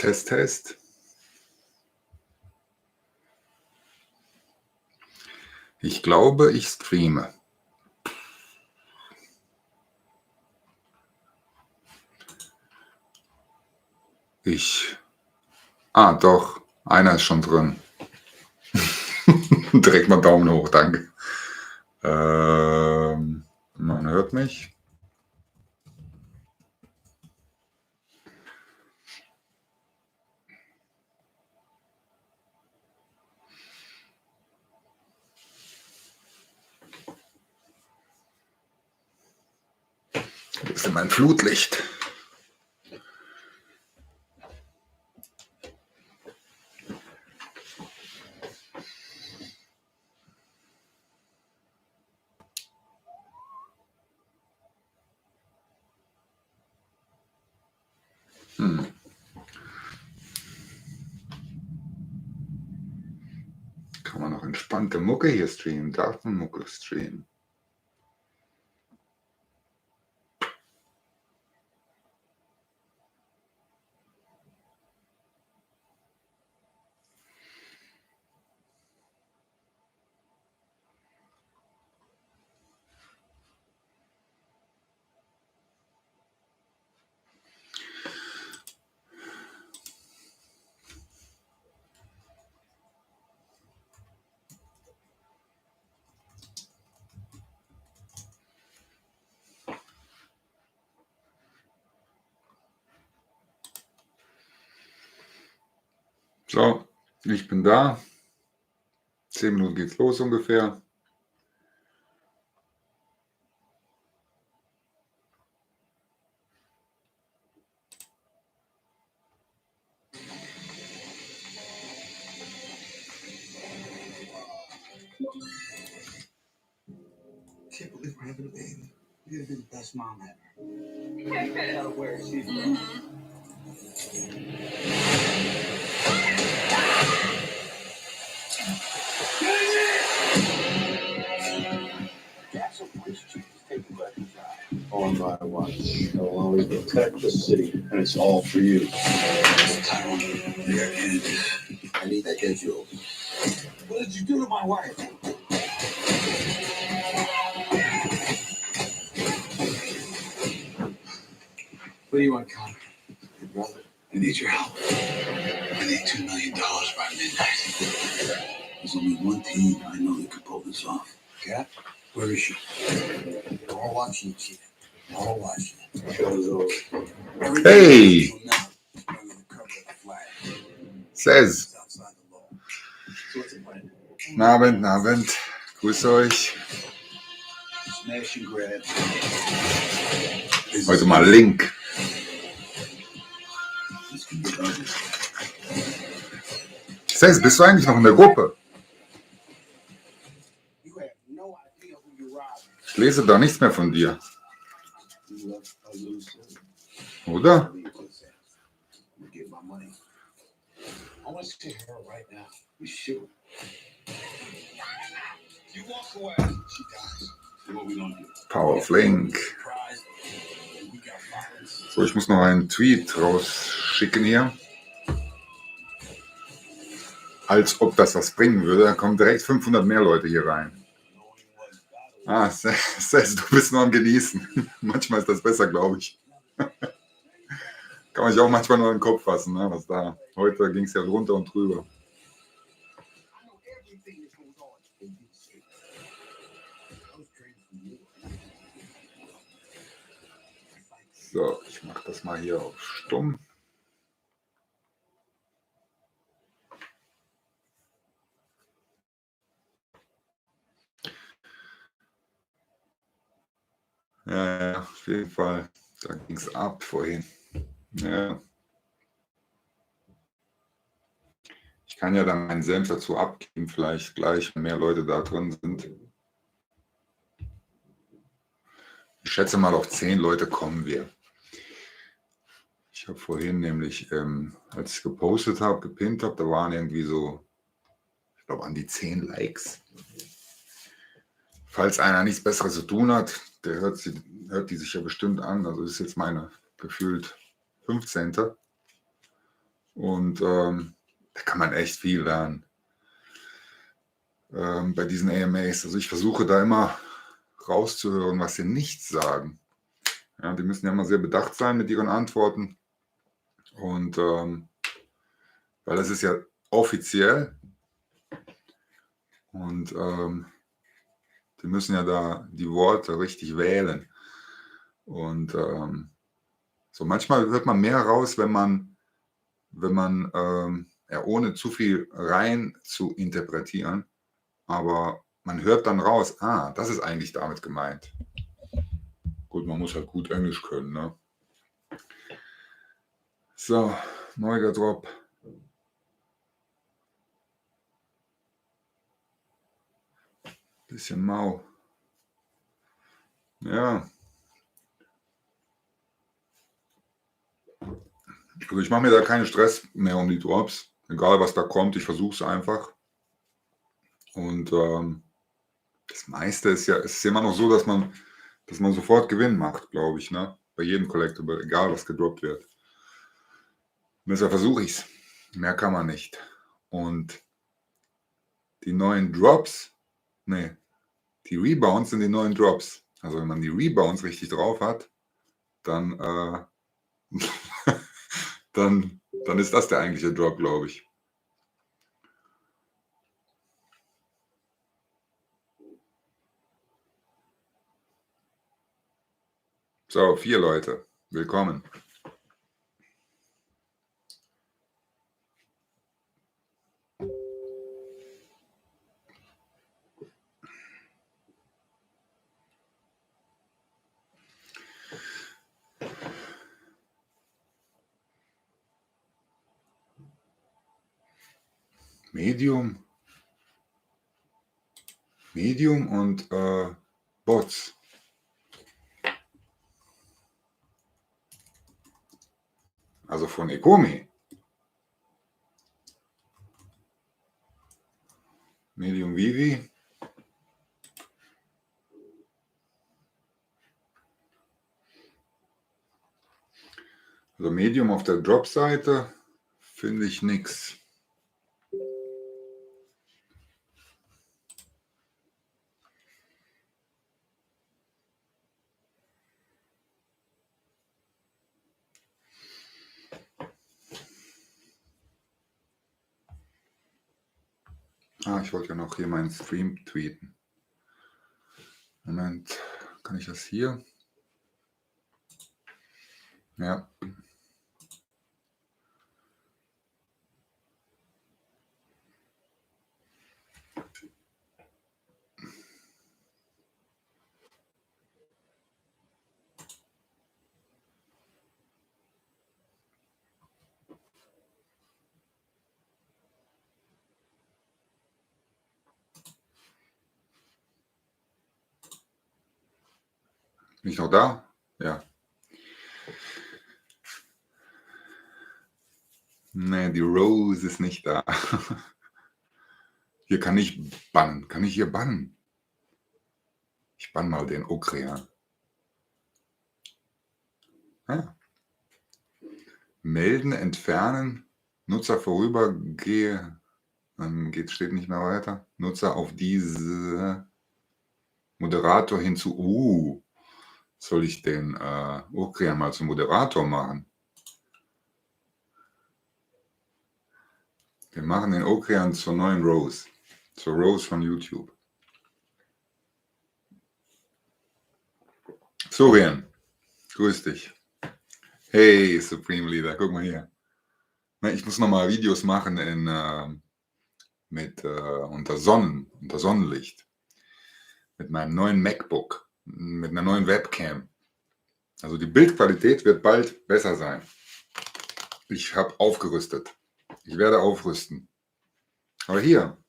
Test, Test. Ich glaube, ich streame. Doch, einer ist schon drin. Direkt mal Daumen hoch, danke. Man hört mich. Wo ist denn mein Flutlicht? Kann man noch entspannte Mucke hier streamen? Darf man Mucke streamen? So, ich bin da. 10 Minuten geht's los ungefähr. Can't believe we're having a baby. You're gonna be the best mom ever. Where is she from? On my watch. I'll always protect the city, and it's all for you. Tyrone, you're in. I need that get you. What did you do to my wife? What do you want, Connor? Your brother. I need your help. I need $2 million by midnight. There's only one team I know that could pull this off. Cat? Where is she? We're all watching you, Chief. We're all watching you. Show's over. Hey! Says. Guten Abend, guten Abend. Grüß euch. Heute mal Link. Says, bist du eigentlich noch in der Gruppe? Ich lese da nichts mehr von dir. Oder? Power of Link. So, ich muss noch einen Tweet rausschicken hier. Als ob das was bringen würde. Da kommen direkt 500 mehr Leute hier rein. Sess, du bist nur am Genießen. Manchmal ist das besser, glaube ich. Kann man sich auch manchmal nur in den Kopf fassen, ne? Was da. Heute ging es ja drunter und drüber. So, ich mache das mal hier auf stumm. Ja, auf jeden Fall. Da ging es ab vorhin. Ja. Ich kann ja dann meinen Senf dazu abgeben, vielleicht gleich, wenn mehr Leute da drin sind. Ich schätze mal, auf 10 Leute kommen wir. Ich habe vorhin nämlich, als ich gepostet habe, gepinnt habe, da waren irgendwie so, ich glaube, an die 10 Likes. Falls einer nichts Besseres zu tun hat, der hört die sich ja bestimmt an. Also ist jetzt meine gefühlt 15. Und da kann man echt viel lernen bei diesen AMAs. Also ich versuche da immer rauszuhören, was sie nicht sagen. Ja, die müssen ja immer sehr bedacht sein mit ihren Antworten. Und weil das ist ja offiziell und die müssen ja da die Worte richtig wählen. Und so manchmal hört man mehr raus, wenn man ja, ohne zu viel rein zu interpretieren, aber man hört dann raus, ah, das ist eigentlich damit gemeint. Gut, man muss halt gut Englisch können, ne? So, neuer Drop. Bisschen mau. Ja. Also ich mache mir da keinen Stress mehr um die Drops. Egal was da kommt, ich versuche es einfach. Und das meiste ist ja, es ist immer noch so, dass man sofort Gewinn macht, glaube ich, ne? Bei jedem Collectible, egal was gedroppt wird. Und deshalb versuche ich es. Mehr kann man nicht. Und die neuen Drops, ne, die Rebounds sind die neuen Drops. Also wenn man die Rebounds richtig drauf hat, dann, dann ist das der eigentliche Drop, glaube ich. So, 4 Leute. Willkommen. Medium und Bots. Also von Ecomi. Medium VeVe. Also Medium auf der Drop-Seite finde ich nichts. Ah, ich wollte ja noch hier meinen Stream tweeten. Moment, kann ich das hier? Ja. Bin ich noch da? Ja. Nee, die Rose ist nicht da. Hier kann ich bannen. Kann ich hier bannen? Ich bann mal den Okrea. Ja. Melden, entfernen, Nutzer vorübergehe. Dann steht nicht mehr weiter. Nutzer auf diese Moderator hinzu. Soll ich den Okrea mal zum Moderator machen? Wir machen den Okrea zur neuen Rose. Zur Rose von YouTube. Surian, grüß dich. Hey, Supreme Leader, guck mal hier. Ich muss nochmal Videos machen unter Sonnenlicht. Mit meinem neuen MacBook, mit einer neuen Webcam. Also die Bildqualität wird bald besser sein. Ich habe aufgerüstet. Ich werde aufrüsten. Aber hier,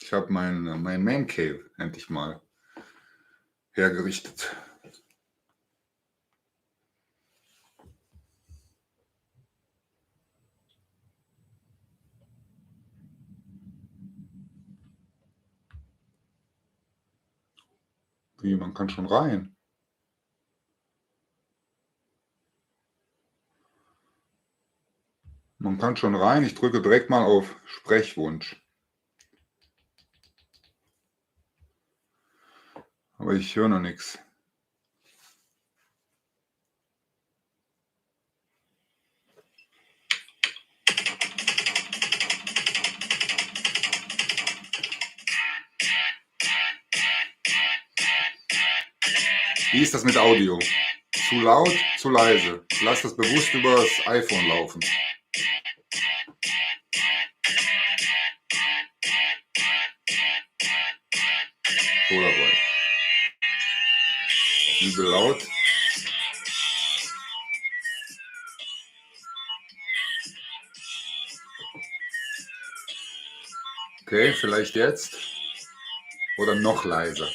ich habe mein Man Cave endlich mal hergerichtet. Wie, man kann schon rein. Man kann schon rein. Ich drücke direkt mal auf Sprechwunsch. Aber ich höre noch nichts. Wie ist das mit Audio? Zu laut, zu leise? Ich lasse das bewusst über das iPhone laufen. So dabei. Übel laut. Okay, vielleicht jetzt. Oder noch leiser.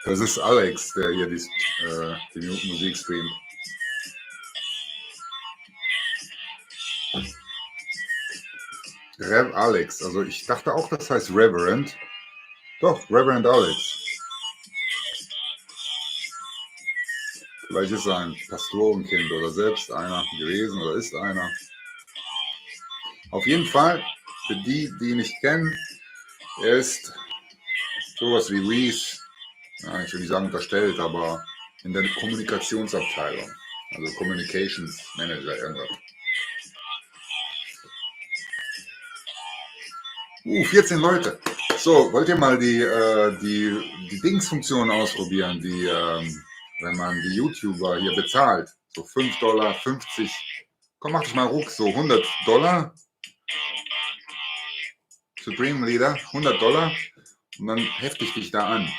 Das ist Alex, der hier die Musik streamt. Rev Alex, also ich dachte auch, das heißt Reverend. Doch, Reverend Alex. Vielleicht ist er ein Pastorenkind oder selbst einer gewesen oder ist einer. Auf jeden Fall, für die, die ihn nicht kennen, er ist sowas wie Reese, ja, ich will nicht sagen unterstellt, aber in der Kommunikationsabteilung, also Communications Manager, irgendwas. 14 Leute. So, wollt ihr mal die Dings-Funktion ausprobieren, wenn man die YouTuber hier bezahlt? So $5, 50, komm, mach dich mal ruck, so $100. Supreme Leader, $100 und dann hefte ich dich da an.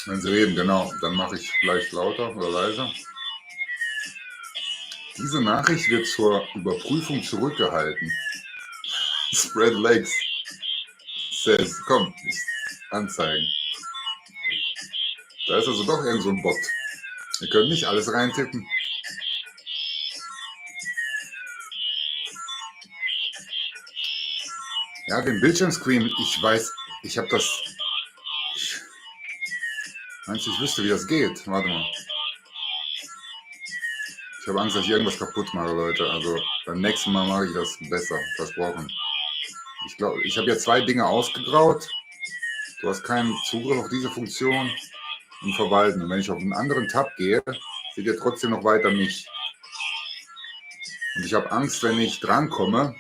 Wenn sie reden, genau, dann mache ich vielleicht lauter oder leiser. Diese Nachricht wird zur Überprüfung zurückgehalten. Spread legs. Says, komm, anzeigen. Da ist also doch irgend so ein Bot. Ihr könnt nicht alles reintippen. Ja, den Bildschirmscreen, ich weiß, ich habe das... Meinst du, ich wüsste, wie das geht? Warte mal. Ich habe Angst, dass ich irgendwas kaputt mache, Leute. Also beim nächsten Mal mache ich das besser. Versprochen. Ich glaube, ich habe ja 2 Dinge ausgegraut. Du hast keinen Zugriff auf diese Funktion und verwalten. Und wenn ich auf einen anderen Tab gehe, seht ihr trotzdem noch weiter mich. Und ich habe Angst, wenn ich drankomme,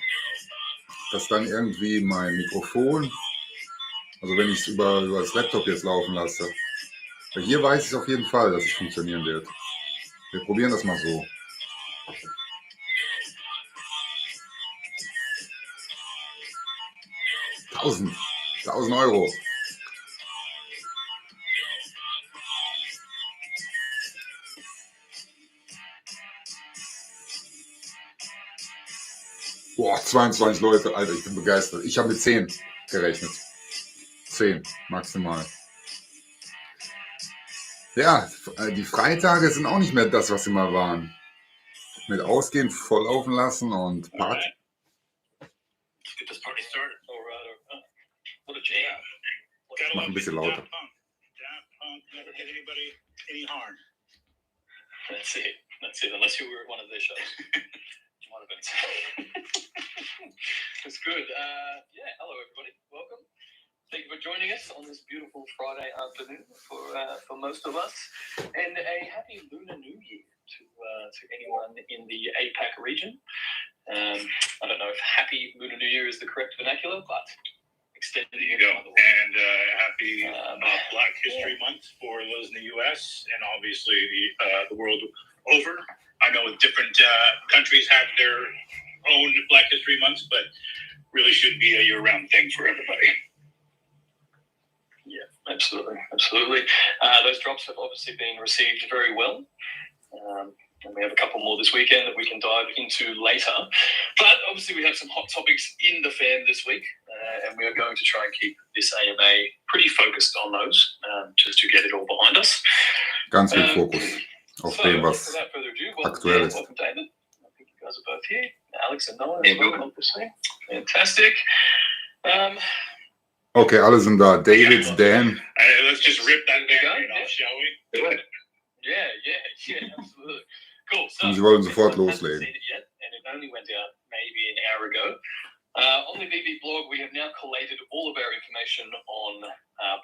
dass dann irgendwie mein Mikrofon, also wenn ich es über das Laptop jetzt laufen lasse, weil hier weiß ich auf jeden Fall, dass es funktionieren wird. Wir probieren das mal so. 1000 Euro. Boah, 22 Leute, Alter, ich bin begeistert. Ich habe mit 10 gerechnet. 10 maximal. Ja, die Freitage sind auch nicht mehr das, was sie mal waren. Mit Ausgehen volllaufen lassen und Party. Get this party started. What a jam. Ich mach ein bisschen lauter. Daft Punk never did anybody any harm. That's it. Unless you were at one of their shows. One of them. It's good. Yeah, hello everybody. Welcome. Thank you for joining us on this beautiful Friday afternoon for most of us, and a happy Lunar New Year to anyone in the APAC region. I don't know if happy Lunar New Year is the correct vernacular, but extended. There you go. And happy Black History Month for those in the U.S. and obviously the world over. I know different countries have their own Black History Months, but really should be a year-round thing for everybody. Yeah, absolutely. Those drops have obviously been received very well. And we have a couple more this weekend that we can dive into later. But obviously we have some hot topics in the fan this week. and we are going to try and keep this AMA pretty focused on those, just to get it all behind us. Ganz viel Fokus auf dem, was without further ado, aktuell ist. welcome, David. I think you guys are both here. Alex and Noah as well, obviously. Fantastic. Okay, alle sind da. David, Dan. Let's just rip that big off, shall we? Yeah, absolutely. Cool. So, Sie wollen sofort haven't loslegen. seen it yet, and it only went out maybe an hour ago. On the VeVe blog, we have now collated all of our information on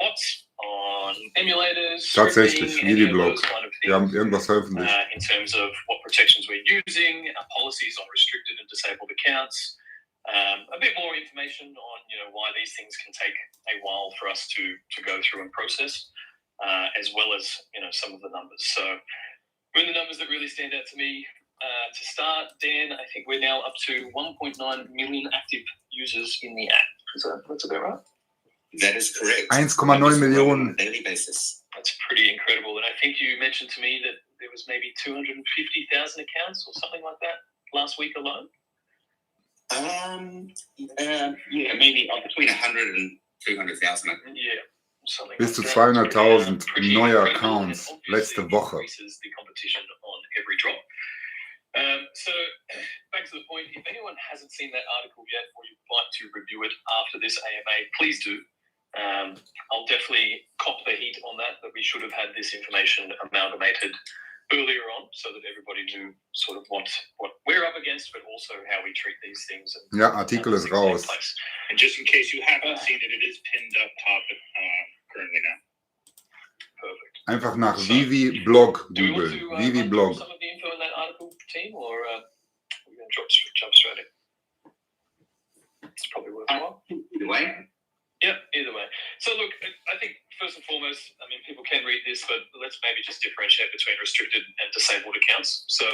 bots, on emulators, Tatsächlich, scripting, any of VeVe-Blog. those kind of Wir haben things, irgendwas veröffentlicht. in terms of what protections we're using, our policies on restricted and disabled accounts, a bit more information on why these things can take a while for us to go through and process, as well as some of the numbers. So, when the numbers that really stand out to me. To start, Dan, I think we're now up to 1.9 million active users in the app. That's about right? That is correct. 1,9 Millionen. On a daily basis. That's pretty incredible. And I think you mentioned to me that there was maybe 250,000 accounts or something like that last week alone. Yeah, maybe between 100 and 200,000. Yeah, something Bis zu like that. 200.000 Pretty neue incredible, Accounts and obviously letzte Woche. increases the competition on every drop. So, back to the point, if anyone hasn't seen that article yet, or you'd like to review it after this AMA, please do. I'll definitely cop the heat on that we should have had this information amalgamated earlier on, so that everybody knew sort of what we're up against, but also how we treat these things. And, Ja, Artikel ist raus. And just in case you haven't seen it, it is pinned up top currently now. Perfect. Einfach nach VeVe-Blog Do we want googeln. to run through VeVe-Blog. some of the info in that article, team, or we're going to jump straight in? It's probably worthwhile. Either way. Yeah, either way. So look, I think first and foremost, I mean, people can read this, but let's maybe just differentiate between restricted and disabled accounts. So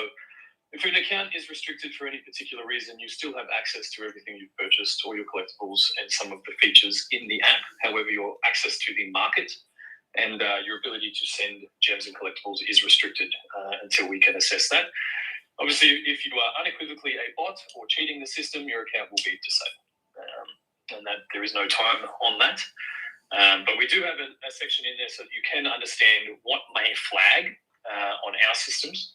if an account is restricted for any particular reason, you still have access to everything you've purchased, all your collectibles and some of the features in the app. However, your access to the market and your ability to send gems and collectibles is restricted until we can assess that. Obviously, if you are unequivocally a bot or cheating the system, your account will be disabled. And that there is no time on that. But we do have a section in there so that you can understand what may flag on our systems.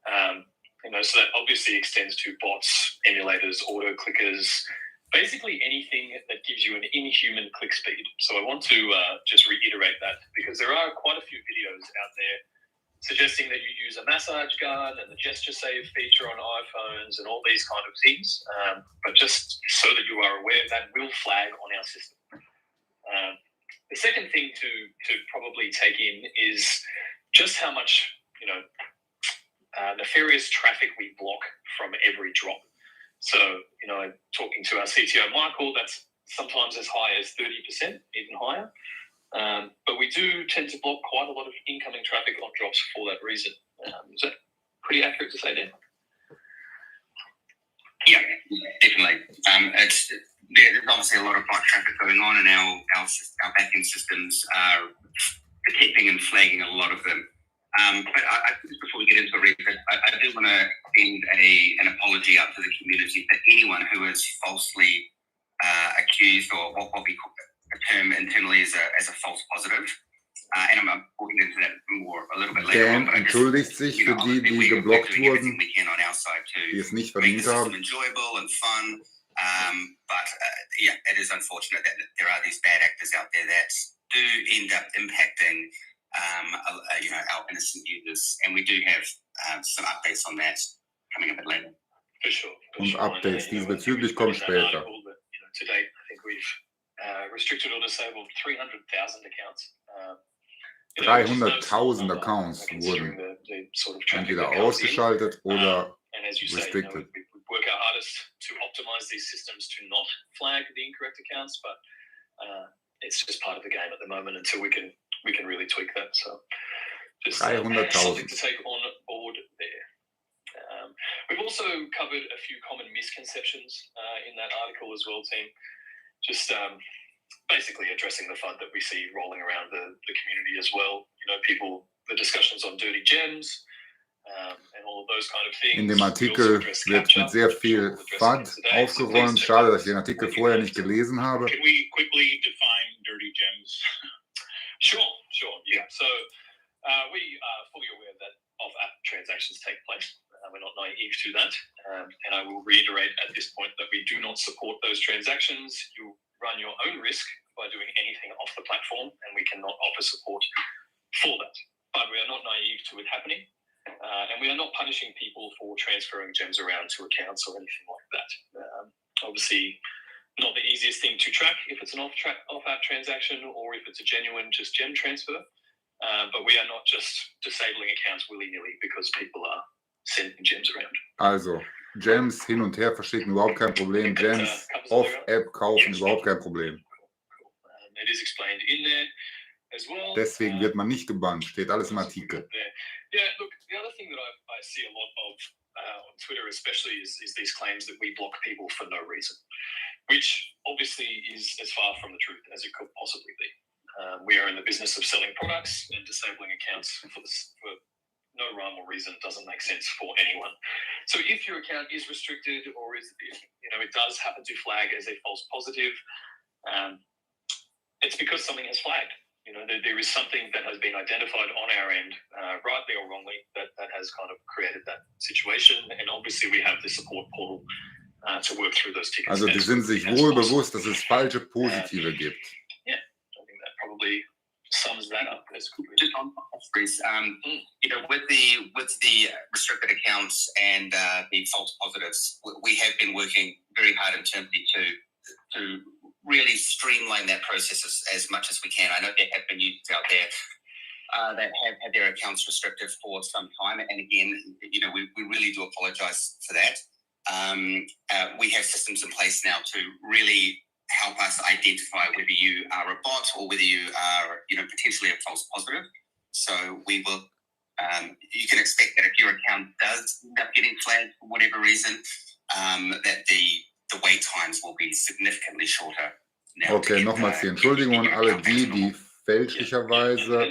So that obviously extends to bots, emulators, auto clickers, basically anything that gives you an inhuman click speed. So I want to just reiterate that, because there are quite a few videos out there suggesting that you use a massage gun and the gesture save feature on iPhones and all these kind of things. But just so that you are aware, that will flag on our system. The second thing to probably take in is just how much nefarious traffic we block from every drop. So, talking to our CTO, Michael, that's sometimes as high as 30%, even higher. But we do tend to block quite a lot of incoming traffic on drops for that reason. Is that pretty accurate to say, Dan? Yeah, definitely. There's obviously a lot of bot traffic going on, and our backend systems are detecting and flagging a lot of them. But just before we get into it, I do want to send an apology out to the community for anyone who is falsely accused, or what we call a term internally as a false positive. And I'm going into that a little bit later on. Dan entschuldigt sich für die, die geblockt wurden, die es nicht verdient haben. Enjoyable and fun. But it is unfortunate that there are these bad actors out there that do end up impacting our innocent users, and we do have some updates on that coming a bit later. For sure. Und Updates diesbezüglich kommen später. To date, I think we've restricted or disabled 300,000 accounts. 300.000 Accounts wurden entweder ausgeschaltet oder restricted. We work our hardest to optimize these systems to not flag the incorrect accounts, but it's just part of the game at the moment until we can really tweak that. So just something to take on board there. We've also covered a few common misconceptions in that article as well, team. Just basically addressing the FUD that we see rolling around the community as well. The discussions on dirty gems, and all of those kind of things. In dem We also Artikel address wird capture, mit sehr which viel we'll address FUD again today. So aufgeräumt. please check Schade, out dass ich den Artikel when you vorher have nicht some. gelesen habe. Can we quickly define dirty gems? Sure, yeah. So we are fully aware that off-app transactions take place. We're not naive to that. And I will reiterate at this point that we do not support those transactions. You run your own risk by doing anything off the platform, and we cannot offer support for that. But we are not naive to it happening. And we are not punishing people for transferring gems around to accounts or anything like that. Obviously, not the easiest thing to track if it's an off-app transaction or if it's a genuine just gem transfer. But we are not just disabling accounts willy-nilly because people are sending gems around. Also, Gems hin und her verschicken, überhaupt kein Problem. Gems off-App kaufen, überhaupt kein Problem. It is explained in there as well. Deswegen wird man nicht gebannt, steht alles im Artikel. Yeah, look, the other thing that I see a lot of on Twitter especially is these claims that we block people for no reason, which obviously is as far from the truth as it could possibly be. We are in the business of selling products, and disabling accounts for no rhyme or reason doesn't make sense for anyone. So if your account is restricted or if it does happen to flag as a false positive, it's because something has flagged. There is something that has been identified on our end, rightly or wrongly, that has kind of created that situation. And obviously we have the support portal to work through those tickets. Also die sind sich wohl bewusst, dass es falsche Positive gibt. Yeah, I think that probably sums that up as quickly. Just on Reese, with the restricted accounts and the false positives, we have been working very hard internally to really streamline that process as much as we can. I know there have been users out there that have had their accounts restricted for some time, and again, we really do apologize for that. We have systems in place now to really help us identify whether you are a bot or whether you are, potentially a false positive. So we will, you can expect that if your account does end up getting flagged for whatever reason, that the wait times will be significantly shorter. Okay, nochmals die Entschuldigung an alle die fälschlicherweise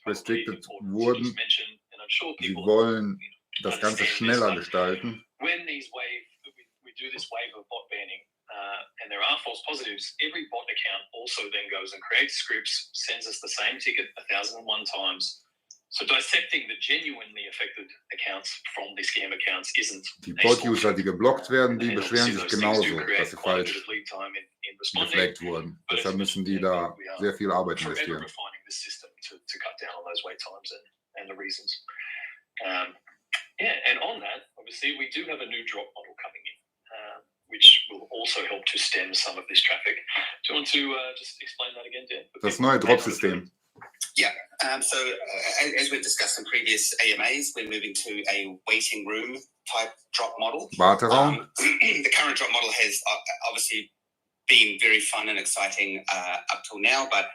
restricted wurden. Sie wollen das Ganze schneller gestalten. When we do this wave of bot banning, and there are false positives, every bot account also then goes and creates scripts, sends us the same ticket 1,001 times. So dissecting the genuinely affected accounts from the scam accounts isn't. Die Bot-User, die geblockt werden, die beschweren sich genauso, dass sie falsch geflaggt wurden. Deshalb müssen die da sehr viel Arbeit investieren. Yeah, and on that, obviously, we do have a new drop model coming in, which will also help to stem some of this traffic. Do you want to just explain that again, Dan? Das neue Drop-System. Yeah, so as we've discussed in previous AMAs, we're moving to a waiting room type drop model. Warteraum. The current drop model has obviously been very fun and exciting up till now, but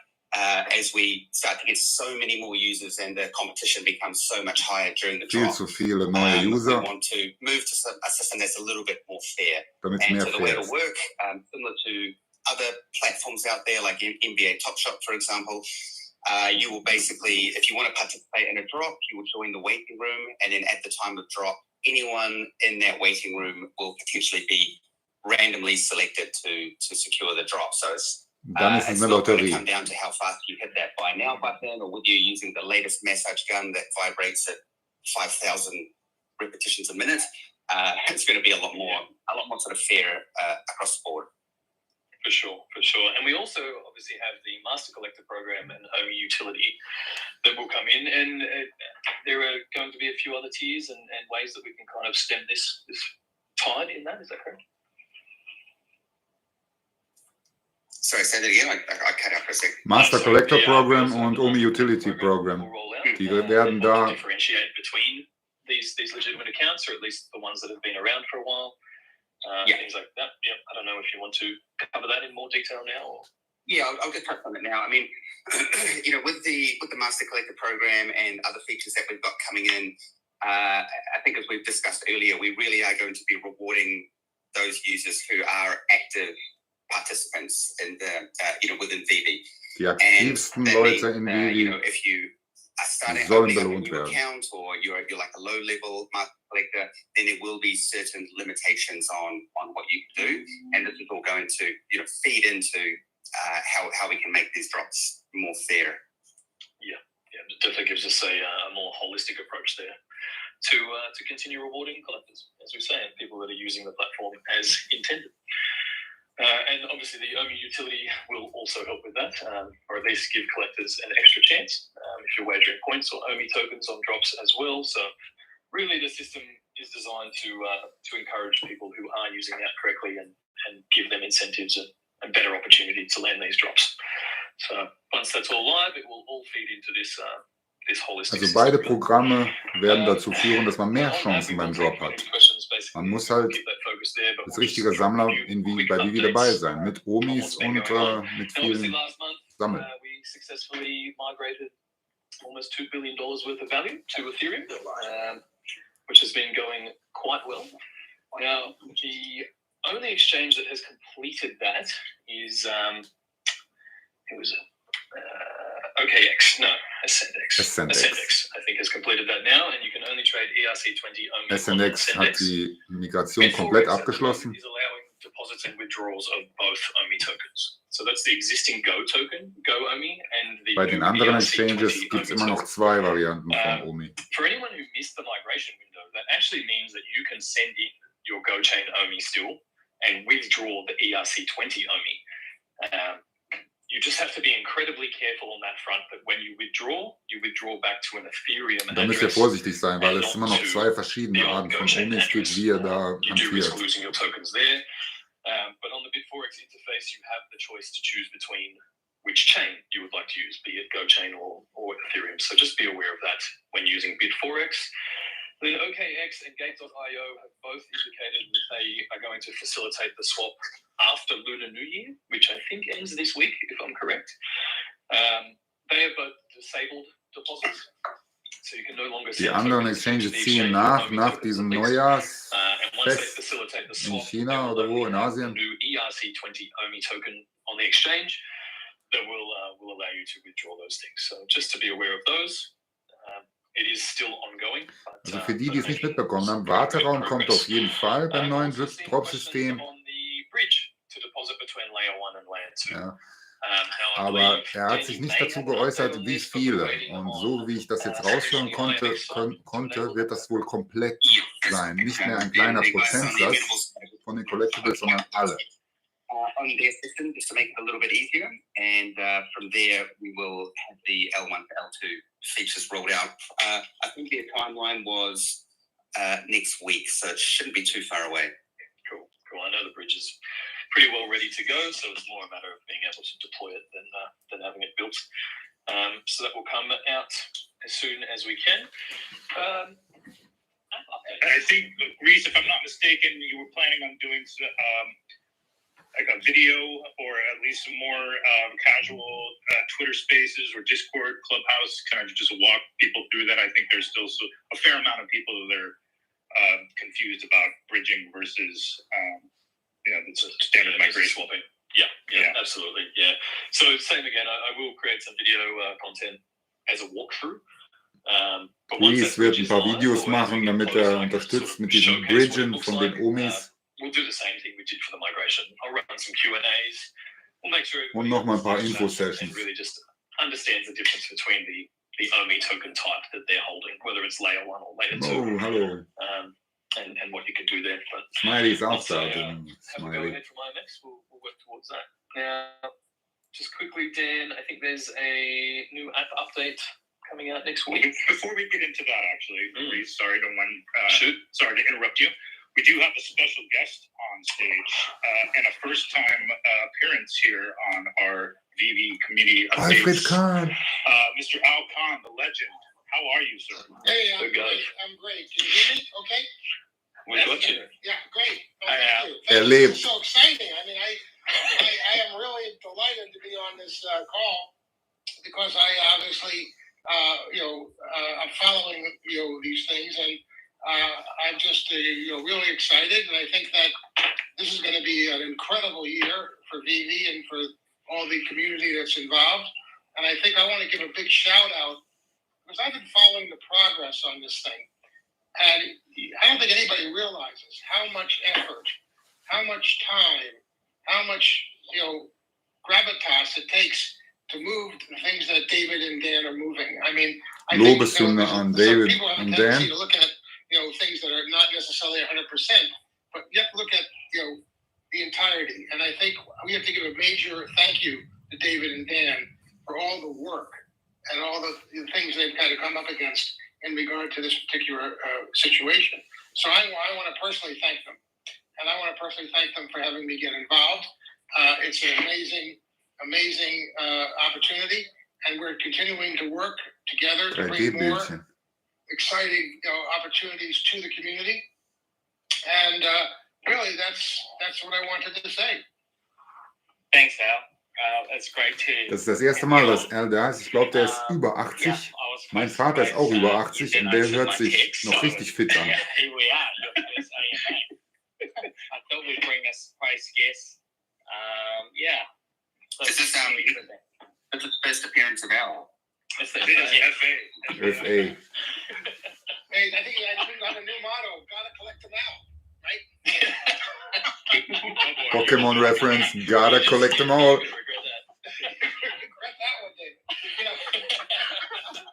as we start to get so many more users and the competition becomes so much higher during the drop, Viel zu viele neue User. we want to move to a system that's a little bit more fair. Damit es and mehr so the way fair it'll ist. work, similar to other platforms out there like NBA Top Shot, for example, you will basically, if you want to participate in a drop, you will join the waiting room, and then at the time of drop, anyone in that waiting room will potentially be randomly selected to secure the drop. So it's not going to come down to how fast you hit that buy now button, or whether you're using the latest massage gun that vibrates at 5,000 repetitions a minute. It's going to be a lot more sort of fair across the board. For sure. And we also obviously have the Master Collector program and Home Utility that will come in, and there are going to be a few other tiers and ways that we can kind of stem this tide in that. Is that correct? Sorry, say that again. I cut out for a second. Master Collector Program und Home Utility Program. Die werden da differentiate between these legitimate accounts, or at least the ones that have been around for a while. Things like that. Yeah, I don't know if you want to cover that in more detail now. Or... Yeah, I'll just touch on it now. I mean, with the Master Collector program and other features that we've got coming in, I think as we've discussed earlier, we really are going to be rewarding those users who are active participants in the within VeVe. Die aktivsten Leute in VeVe. If you starting sollen opening up a belohnt new werden. account, or you're like a low-level market collector, then there will be certain limitations on what you can do, and this is all going to feed into how we can make these drops more fair. Yeah, it definitely gives us a more holistic approach there to continue rewarding collectors, as we say, and people that are using the platform as intended. And obviously the OMI utility will also help with that, or at least give collectors an extra chance if you're wagering points or OMI tokens on drops as well. So really the system is designed to encourage people who are using that correctly and give them incentives and better opportunity to land these drops. So once that's all live, it will all feed into this holistic Also beide system. Programme werden dazu führen, dass man mehr Chancen beim Drop hat. Man muss halt als richtiger Sammler bei VeVe dabei sein, mit Omis und mit vielen Sammeln. We successfully migrated almost $2 billion worth of value to Ethereum, which has been going quite well. Now, the only exchange that has completed that is Ascendex, I think, has completed that now, and you can only trade ERC20 only. Ascendex hat die Migration komplett abgeschlossen. Is allowing deposits and withdrawals of both OMI tokens. So that's the existing Go token, Go OMI, and the Bei den anderen Exchanges gibt es immer noch zwei Varianten von OMI. For anyone who missed the migration window, that actually means that you can send in your Go chain OMI still and withdraw the ERC20 OMI. You just have to be incredibly careful on that front, that when you withdraw back to an Ethereum Da müsst ihr vorsichtig sein, weil es immer noch zwei verschiedene Arten von Omis gibt, wie ihr da hantiert. But on the Bit4x interface, you have the choice to choose between which chain you would like to use, be it Go chain or Ethereum. So just be aware of that when using Bit4x. Then OKX and Gate.io have both indicated that they are going to facilitate the swap after Lunar New Year, which I think ends this week, if I'm correct. They have both disabled deposits, so you can no longer. Die anderen Exchanges ziehen nach diesem Neujahrsfest in China oder wo, in Asien. New ERC20 OMI token on the exchange that will allow you to withdraw those things. So just to be aware of those. It is still ongoing, but, also für die es nicht mitbekommen haben, Warteraum kommt auf jeden Fall beim neuen Drop-System. Ja. Aber er hat sich nicht dazu geäußert, wie viele. Und so wie ich das jetzt raushören konnte, wird das wohl komplett sein. Nicht mehr ein kleiner Prozentsatz von den Collectibles, sondern alle. On their system, just to make it a little bit easier, and from there we will have the L1 to L2 features rolled out. I think their timeline was next week, so it shouldn't be too far away. Cool. I know the bridge is pretty well ready to go, so it's more a matter of being able to deploy it than having it built. So that will come out as soon as we can. I think, Reese, if I'm not mistaken, you were planning on doing like a video or at least some more casual Twitter spaces or Discord, Clubhouse, kind of just walk people through that. I think there's still a fair amount of people that are confused about bridging versus the standard migration swapping. Yeah, absolutely. Yeah. So same again, I will create some video content as a walkthrough. Reese wird ein paar Videos machen, damit er unterstützt mit diesem Bridgen von den Omis. We'll do the same thing we did for the migration. I'll run some Q&As. We'll make sure und nochmal ein paar Info-Sessions. Really just understands the difference between the OMI token type that they're holding, whether it's layer 1 or layer 2. Oh, hello. And what you can do there. But Smiley's outside. Smiley. Go ahead from IMX, we'll work towards that. Now, just quickly, Dan, I think there's a new app update coming out next week. Before we get into that, actually, Reese, sorry to interrupt you. We do have a special guest on stage and a first-time appearance here on our VeVe community updates. Alfred Kahn. Mr. Al Khan, the legend. How are you, sir? Hey, I'm great. Can you hear me? Okay. We got you. Yeah, great. Oh, thank you. It's so exciting. I mean, I am really delighted to be on this call because I obviously, I'm following these things and. I'm just really excited, and I think that this is going to be an incredible year for VeVe and for all the community that's involved. And I think I want to give a big shout out because I've been following the progress on this thing, and I don't think anybody realizes how much effort, how much time, how much gravitas it takes to move the things that David and Dan are moving. I mean, I think Lobeshymne an some David people have a und tendency Dan. to look at things that are not necessarily 100%, but you have to look at the entirety. And I think we have to give a major thank you to David and Dan for all the work and all the things they've had to come up against in regard to this particular situation. So I want to personally thank them. And I want to personally thank them for having me get involved. It's an amazing opportunity. And we're continuing to work together to bring more 3D-Bildchen. exciting opportunities to the community. And really, that's what I wanted to say. Thanks, Al. It's great to. Das ist das erste Mal, dass Al da ist. Ich glaube, der ist über 80. Mein Vater ist auch über 80 und der hört sich noch richtig fit an. Yeah, here we are, your first AMA. I thought we'd bring a surprise guest. Yeah. This is the first appearance of Al. It's the It is FA. FA. Hey, I think I have a new motto: gotta collect them out, right? Pokémon reference, gotta collect them all. Regret that one, David.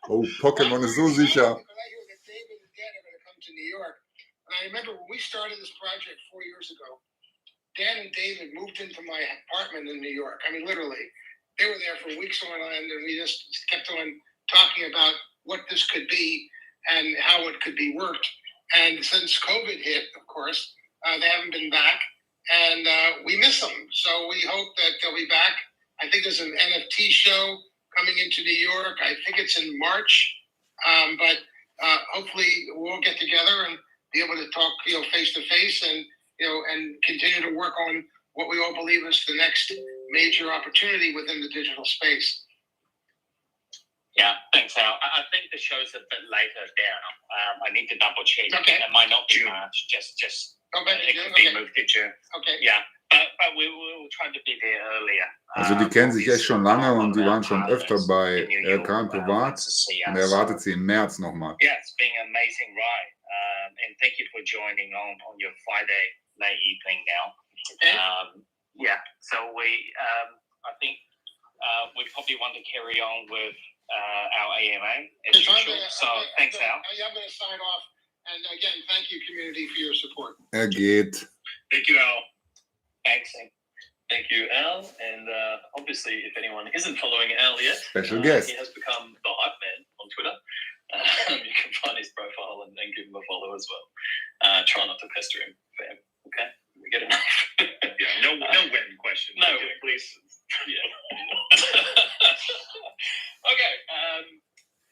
Oh, Pokémon ist so sicher. Because I hear that David and Dan are going to come to New York. And I remember when we started this project 4 years ago, Dan and David moved into my apartment in New York. I mean, literally. They were there for weeks on end, and we just kept on talking about what this could be and how it could be worked. And since COVID hit, of course, they haven't been back, and we miss them. So we hope that they'll be back. I think there's an NFT show coming into New York. I think it's in March, but hopefully we'll get together and be able to talk, face to face, and and continue to work on what we all believe is the next major opportunity within the digital space. Yeah, thanks, Al. I think the show's a bit later down. I need to double check. Okay. It might not be March, just Okay. it could be moved to June. Okay. Yeah, but we will try to be there earlier. Also die kennen sich echt schon lange und die waren schon öfter bei LK privat und er erwartet sie im März nochmal. Yeah, it's been an amazing ride. And thank you for joining on your Friday late evening now. Okay. Yeah, so I think we probably want to carry on with our AMA as usual. So thanks, Al. I'm going to sign off. And again, thank you, community, for your support. Er geht. Thank you, Al. Thanks. Thank you, Al. And obviously, if anyone isn't following Al yet, Special guest. he has become the hype man on Twitter. You can find his profile and give him a follow as well. Try not to pester him, fam. Okay? We get enough. Yeah, no when question. No, please. Yeah. Okay.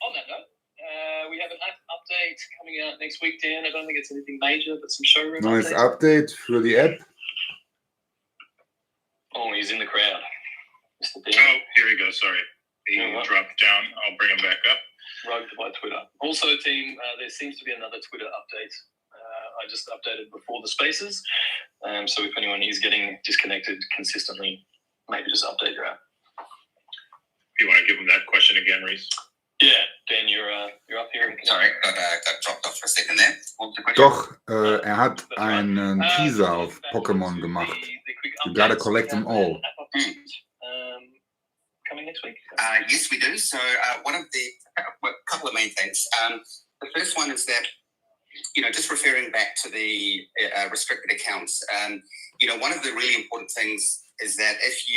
On that note, we have an app update coming out next week, Dan. I don't think it's anything major, but some showroom Neues updates. Update für die App. Oh, he's in the crowd. Mr. Oh, Dan. here he goes. Sorry. He dropped down. I'll bring him back up. Rogued by Twitter. Also, team, there seems to be another Twitter update. I just updated before the spaces. So if anyone is getting disconnected consistently, maybe just update your app. You want to give him that question again, Reese? Yeah, Dan, you're up here. Sorry, got dropped off for a second there. What was the question? Doch, er hat einen Teaser auf Pokémon gemacht. You gotta collect them all. Coming next week. Yes, we do. So one of the couple of main things. The first one is that, just referring back to the restricted accounts, one of the really important things is that if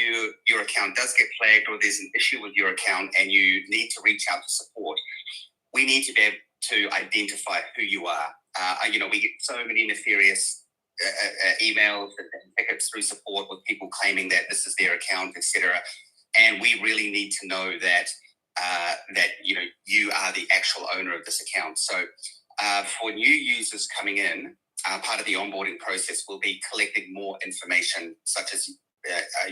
your account does get flagged or there's an issue with your account and you need to reach out to support, we need to be able to identify who you are. We get so many nefarious emails and tickets through support with people claiming that this is their account, etc. And we really need to know that you are the actual owner of this account. So for new users coming in, part of the onboarding process will be collecting more information, such as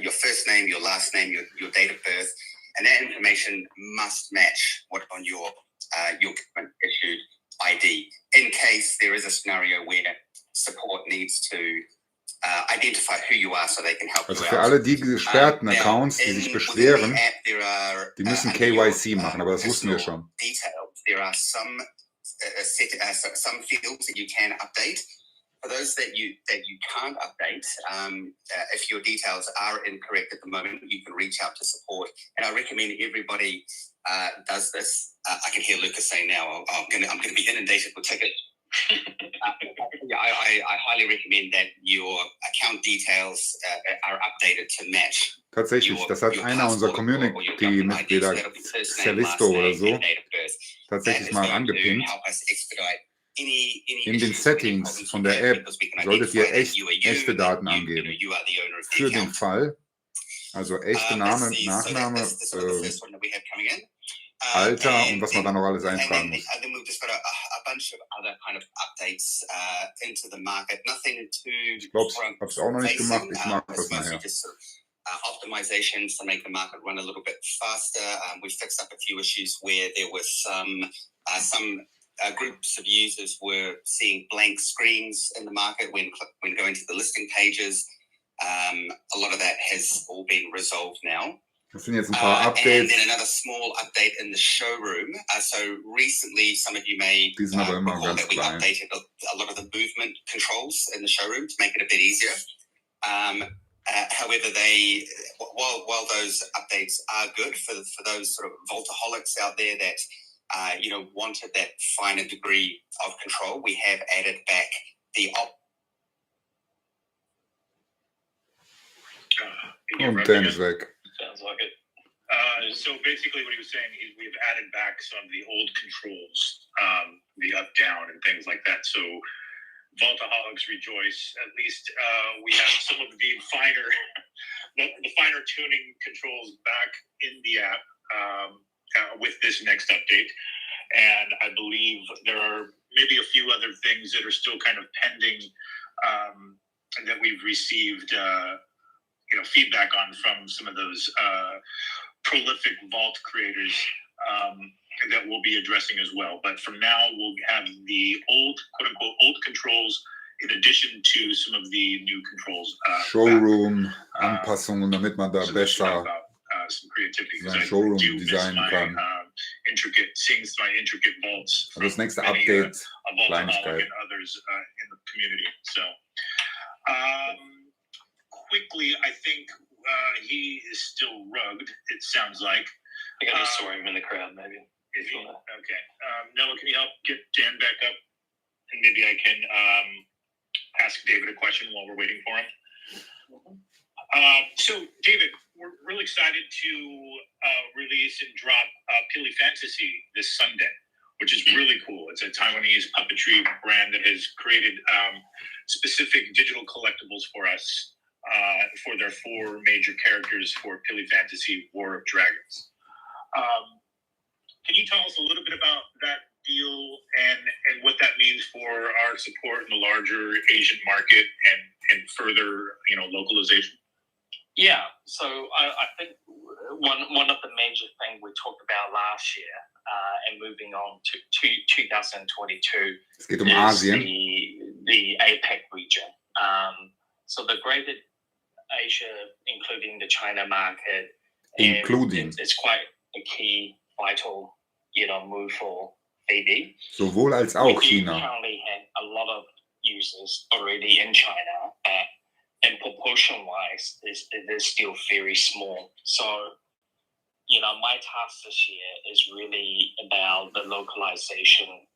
your first name, your last name, your date of birth, and that information must match what on your government issued ID. In case there is a scenario where support needs to identify who you are so they can help Also you für out. alle die gesperrten Accounts, die sich beschweren, die müssen KYC machen, aber das wussten wir schon. Detailed there are some fields that you can update. For those that you can't update, if your details are incorrect at the moment, you can reach out to support. And I recommend everybody does this. I can hear Lucas saying now, I'm going to be inundated with tickets. I highly recommend that your account details are updated to match. Tatsächlich, das hat einer unserer Community-Mitglieder, Celisto oder so, tatsächlich mal angepinkt. In den Settings von der App solltet ihr echte Daten angeben. Für den Fall, also echte Name, Nachname, Alter und was man dann noch alles eintragen muss. Ich glaube, ich habe es auch noch nicht gemacht. Ich mache das nachher. Optimizations to make the market run a little bit faster. We fixed up a few issues where there was some groups of users were seeing blank screens in the market when going to the listing pages. A lot of that has all been resolved now. Das sind jetzt ein paar Updates. And then another small update in the showroom. So recently, some of you may recall that we updated a lot of the movement controls in the showroom to make it a bit easier. However, while those updates are good for those sort of Voltaholics out there that wanted that finer degree of control, we have added back the Und Dan ist weg. Sounds like it. So basically what he was saying is we've added back some of the old controls, the up, down, and things like that. So Voltaholics rejoice. At least we have some of the finer tuning controls back in the app with this next update. And I believe there are maybe a few other things that are still kind of pending that we've received feedback on from some of those prolific vault creators that we'll be addressing as well. But from now, we'll have the old, quote unquote, old controls in addition to some of the new controls. Showroom, Anpassungen, damit man da besser sein Showroom designen kann. Seeing my intricate vaults. Also das nächste Update, Kleinigkeit. And others in the community. So, quickly, I think he is still rugged. It sounds like. I think I just saw him in the crowd, maybe. Okay. Noah, can you help get Dan back up? And maybe I can ask David a question while we're waiting for him. So, David, we're really excited to release and drop Pili Fantasy this Sunday, which is really cool. It's a Taiwanese puppetry brand that has created specific digital collectibles for us for their 4 major characters for Pili Fantasy War of Dragons. Can you tell us a little bit about that deal and what that means for our support in the larger Asian market and further, localization? Yeah, so I think one of the major things we talked about last year and moving on to 2022 Es geht Asien. The APEC region. So the Greater Asia, including the China market, it's quite a key, vital, move for VeVe. Sowohl als auch China. We currently have a lot of users already in China, but in proportion-wise, it is still very small. So, my task this year is really about the localization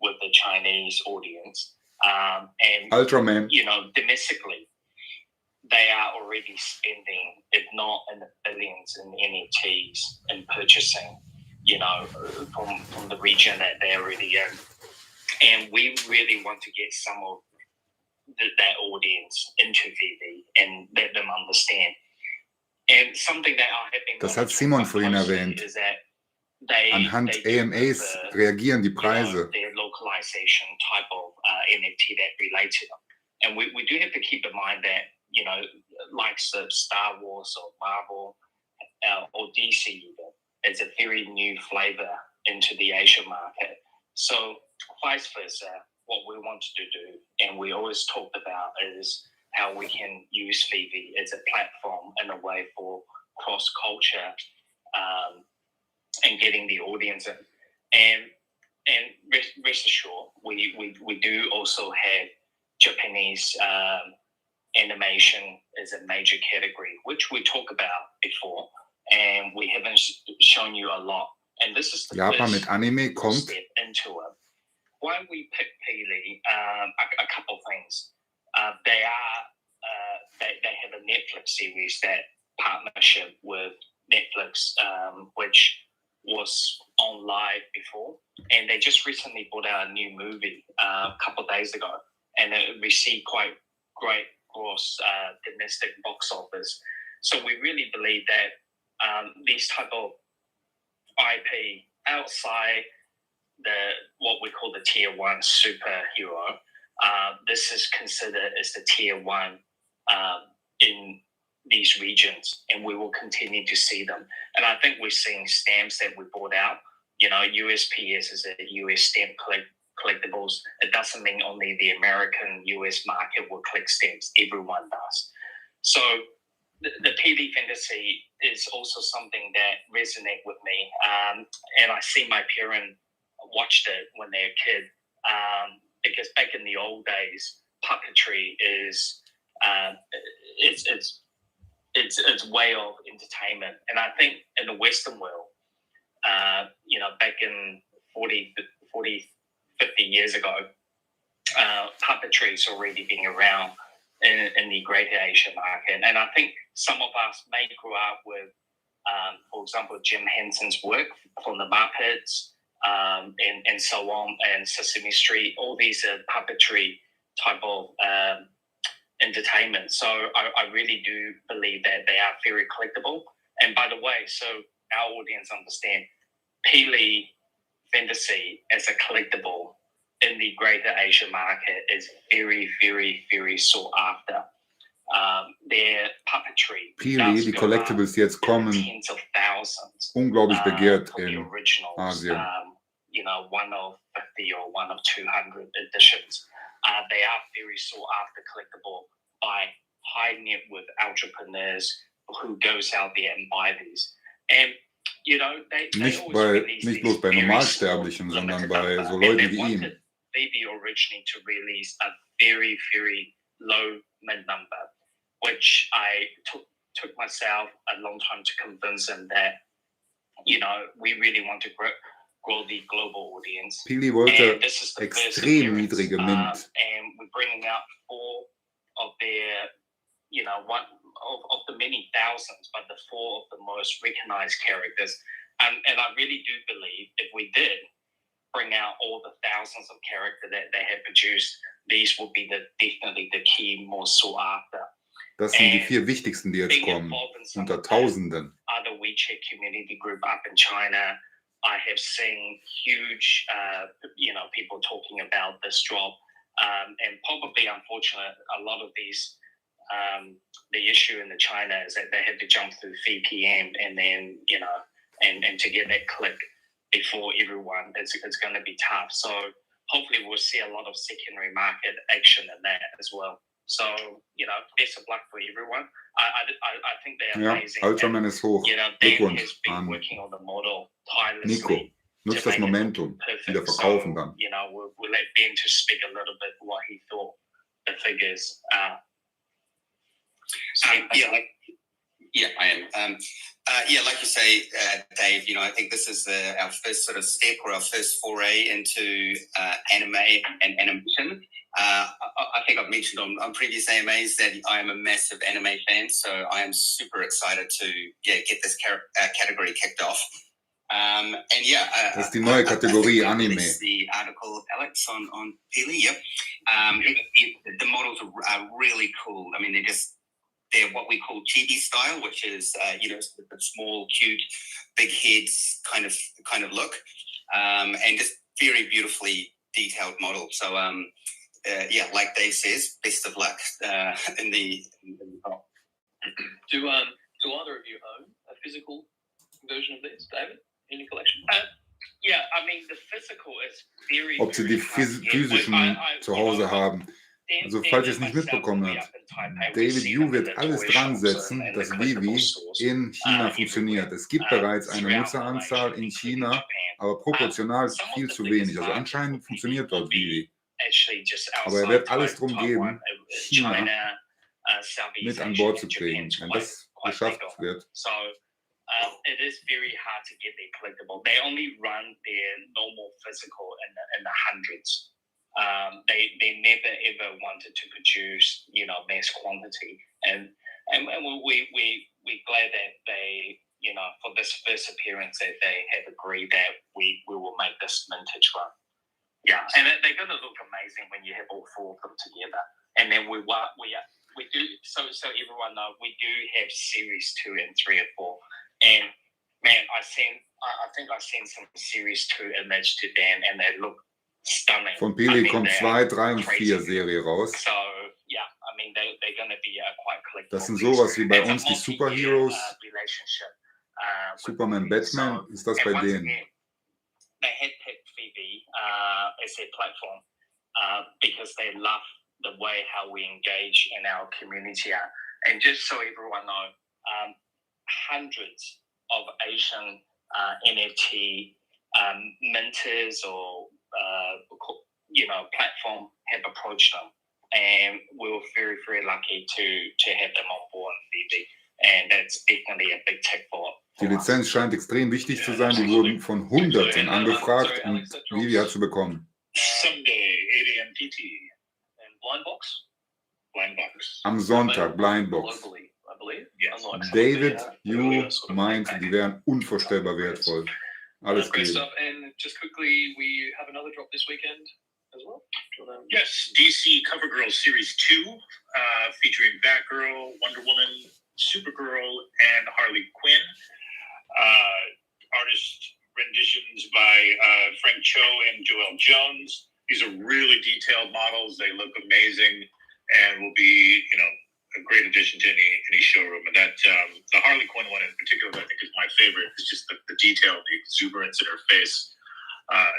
with the Chinese audience. And, Ultraman. domestically, they are already spending, if not in the billions in NFTs and purchasing, from the region that they're already in. And we really want to get some of that audience into VeVe and let them understand. And something that I have been Das hat Simon vorhin erwähnt. is that Anhand AMAs reagieren die Preise. Their localization type of NFT that relate to them. And we do have to keep in mind that, likes of Star Wars or Marvel or DC even, it's a very new flavor into the Asian market. So vice versa, what we wanted to do, and we always talked about, is how we can use VeVe as a platform and a way for cross-culture and getting the audience in. And rest assured, we do also have Japanese animation as a major category, which we talked about before, and we haven't shown you a lot. And this is the Japan first mit Anime kommt. step into it. Why we picked Peely? A couple things. They have a Netflix series that partnership with Netflix, which was on live before, and they just recently brought out a new movie a couple of days ago, and it received quite great gross domestic box office. So we really believe that these type of IP outside what we call the tier 1 superhero, this is considered as the tier 1 in these regions, and we will continue to see them. And I think we're seeing stamps that we brought out. USPS is a US stamp collectibles. It doesn't mean only the American US market will collect stamps. Everyone does. So the PD fantasy is also something that resonates with me. And I see my parents watched it when they were a kid, because back in the old days, puppetry is it's way of entertainment. And I think in the Western world, back in 40, 50 years ago, puppetry's already been around in the Greater Asia market. And I think some of us may grow up with, for example, Jim Henson's work from the Muppets, and so on, and Sesame Street. All these are puppetry type of entertainment. So I really do believe that they are very collectible. And by the way, so our audience understand, Peely fantasy as a collectible in the Greater Asia market is very, very, very sought after. Their puppetry, Peely, die Collectibles, die jetzt kommen, tens of thousands, unglaublich begehrt in originals, Asien. One of 50 or one of 200 editions. They are very sought after collectible by high net worth entrepreneurs who goes out there and buy these. And Nicht bloß bei Normalsterblichen, sondern bei so Leuten wie ihm. VeVe originally to release a very, very low mid number, which I took myself a long time to convince them that, we really want to grow the global audience. Peely wollte extrem niedrige Mint. And we're bringing out 4 of their, one of the many thousands, but the 4 of the most recognized characters. And I really do believe if we did bring out all the thousands of characters that they have produced, these would be definitely the key most sought after. Das sind die 4 wichtigsten, die jetzt kommen, unter Tausenden. Other WeChat community group up in China, I have seen huge, people talking about this drop, and probably, unfortunately, a lot of these, the issue in the China is that they had to jump through VPN, and then, and to get that click before everyone, it's going to be tough. So hopefully we'll see a lot of secondary market action in that as well. So, best of luck for everyone. I think they're amazing. Ultraman ist hoch. Glückwunsch an Nico. Nutzt das Momentum. Wieder verkaufen dann. We'll let Ben to speak a little bit what he thought the figures are. I am. Like you say, Dave, I think this is our first sort of step, or our first foray into anime and animation. I think I've mentioned on previous AMAs that I am a massive anime fan, so I am super excited to get this category kicked off. Das ist die neue Kategorie Anime. The article of Alex on Peely. Yep. The models are really cool. I mean, they're what we call chibi style, which is the small, cute, big heads kind of look, and just very beautifully detailed model. So like Dave says, best of luck in the top. Do either of you own a physical version of this, David, in your collection? I mean, the physical is very. Ob sie die physischen zu Hause haben. Also falls ihr es nicht mitbekommen habt, David Yu wird alles dran setzen, dass VeVe in China funktioniert. Es gibt bereits eine Nutzeranzahl in China, aber proportional viel zu wenig. Also anscheinend funktioniert dort VeVe. Aber er wird alles drum geben, China mit an Bord zu kriegen, wenn das geschafft wird. It is very hard to get their collectible. They only run their normal physical in the hundreds. They never ever wanted to produce, mass quantity, and we're glad that they, for this first appearance, that they have agreed that we will make this vintage run. Yeah, and they're going to look amazing when you have all four of them together. And then we do, so everyone knows, we do have series 2 and 3 and 4. And man, I think I sent some series 2 image to Dan, and they look stunning. Von Pili kommt 2, 3 und 4 Serie raus. So yeah, I mean they're going to be quite collectible. Das sind sowas wie bei uns die Superheroes. Superman, Batman, ist das bei denen? They had picked VeVe as their platform because they love the way how we engage in our community. And just so everyone knows, hundreds of Asian NFT minters or platform have approached them, and we were very, very lucky to have them on board VeVe, and that's definitely a big tick for Die Lizenz scheint extrem wichtig zu sein. Die wurden von Hunderten angefragt und VeVe hat sie bekommen. Sunday, 8 a.m. PT. And Blindbox? Blindbox. Am Sonntag, Blindbox. Globally, I believe. Yes. David Yu meint, die wären unvorstellbar wertvoll. Alles Great gut. stuff. And just quickly, we have another drop this weekend as well. Yes, DC CoverGirl Series 2, featuring Batgirl, Wonder Woman, Supergirl, and Harley Quinn. Artist renditions by Frank Cho and Joelle Jones. These are really detailed models. They look amazing and will be, a great addition to any showroom. And that the Harley Quinn one in particular, I think, is my favorite. It's just the detail, the exuberance in her face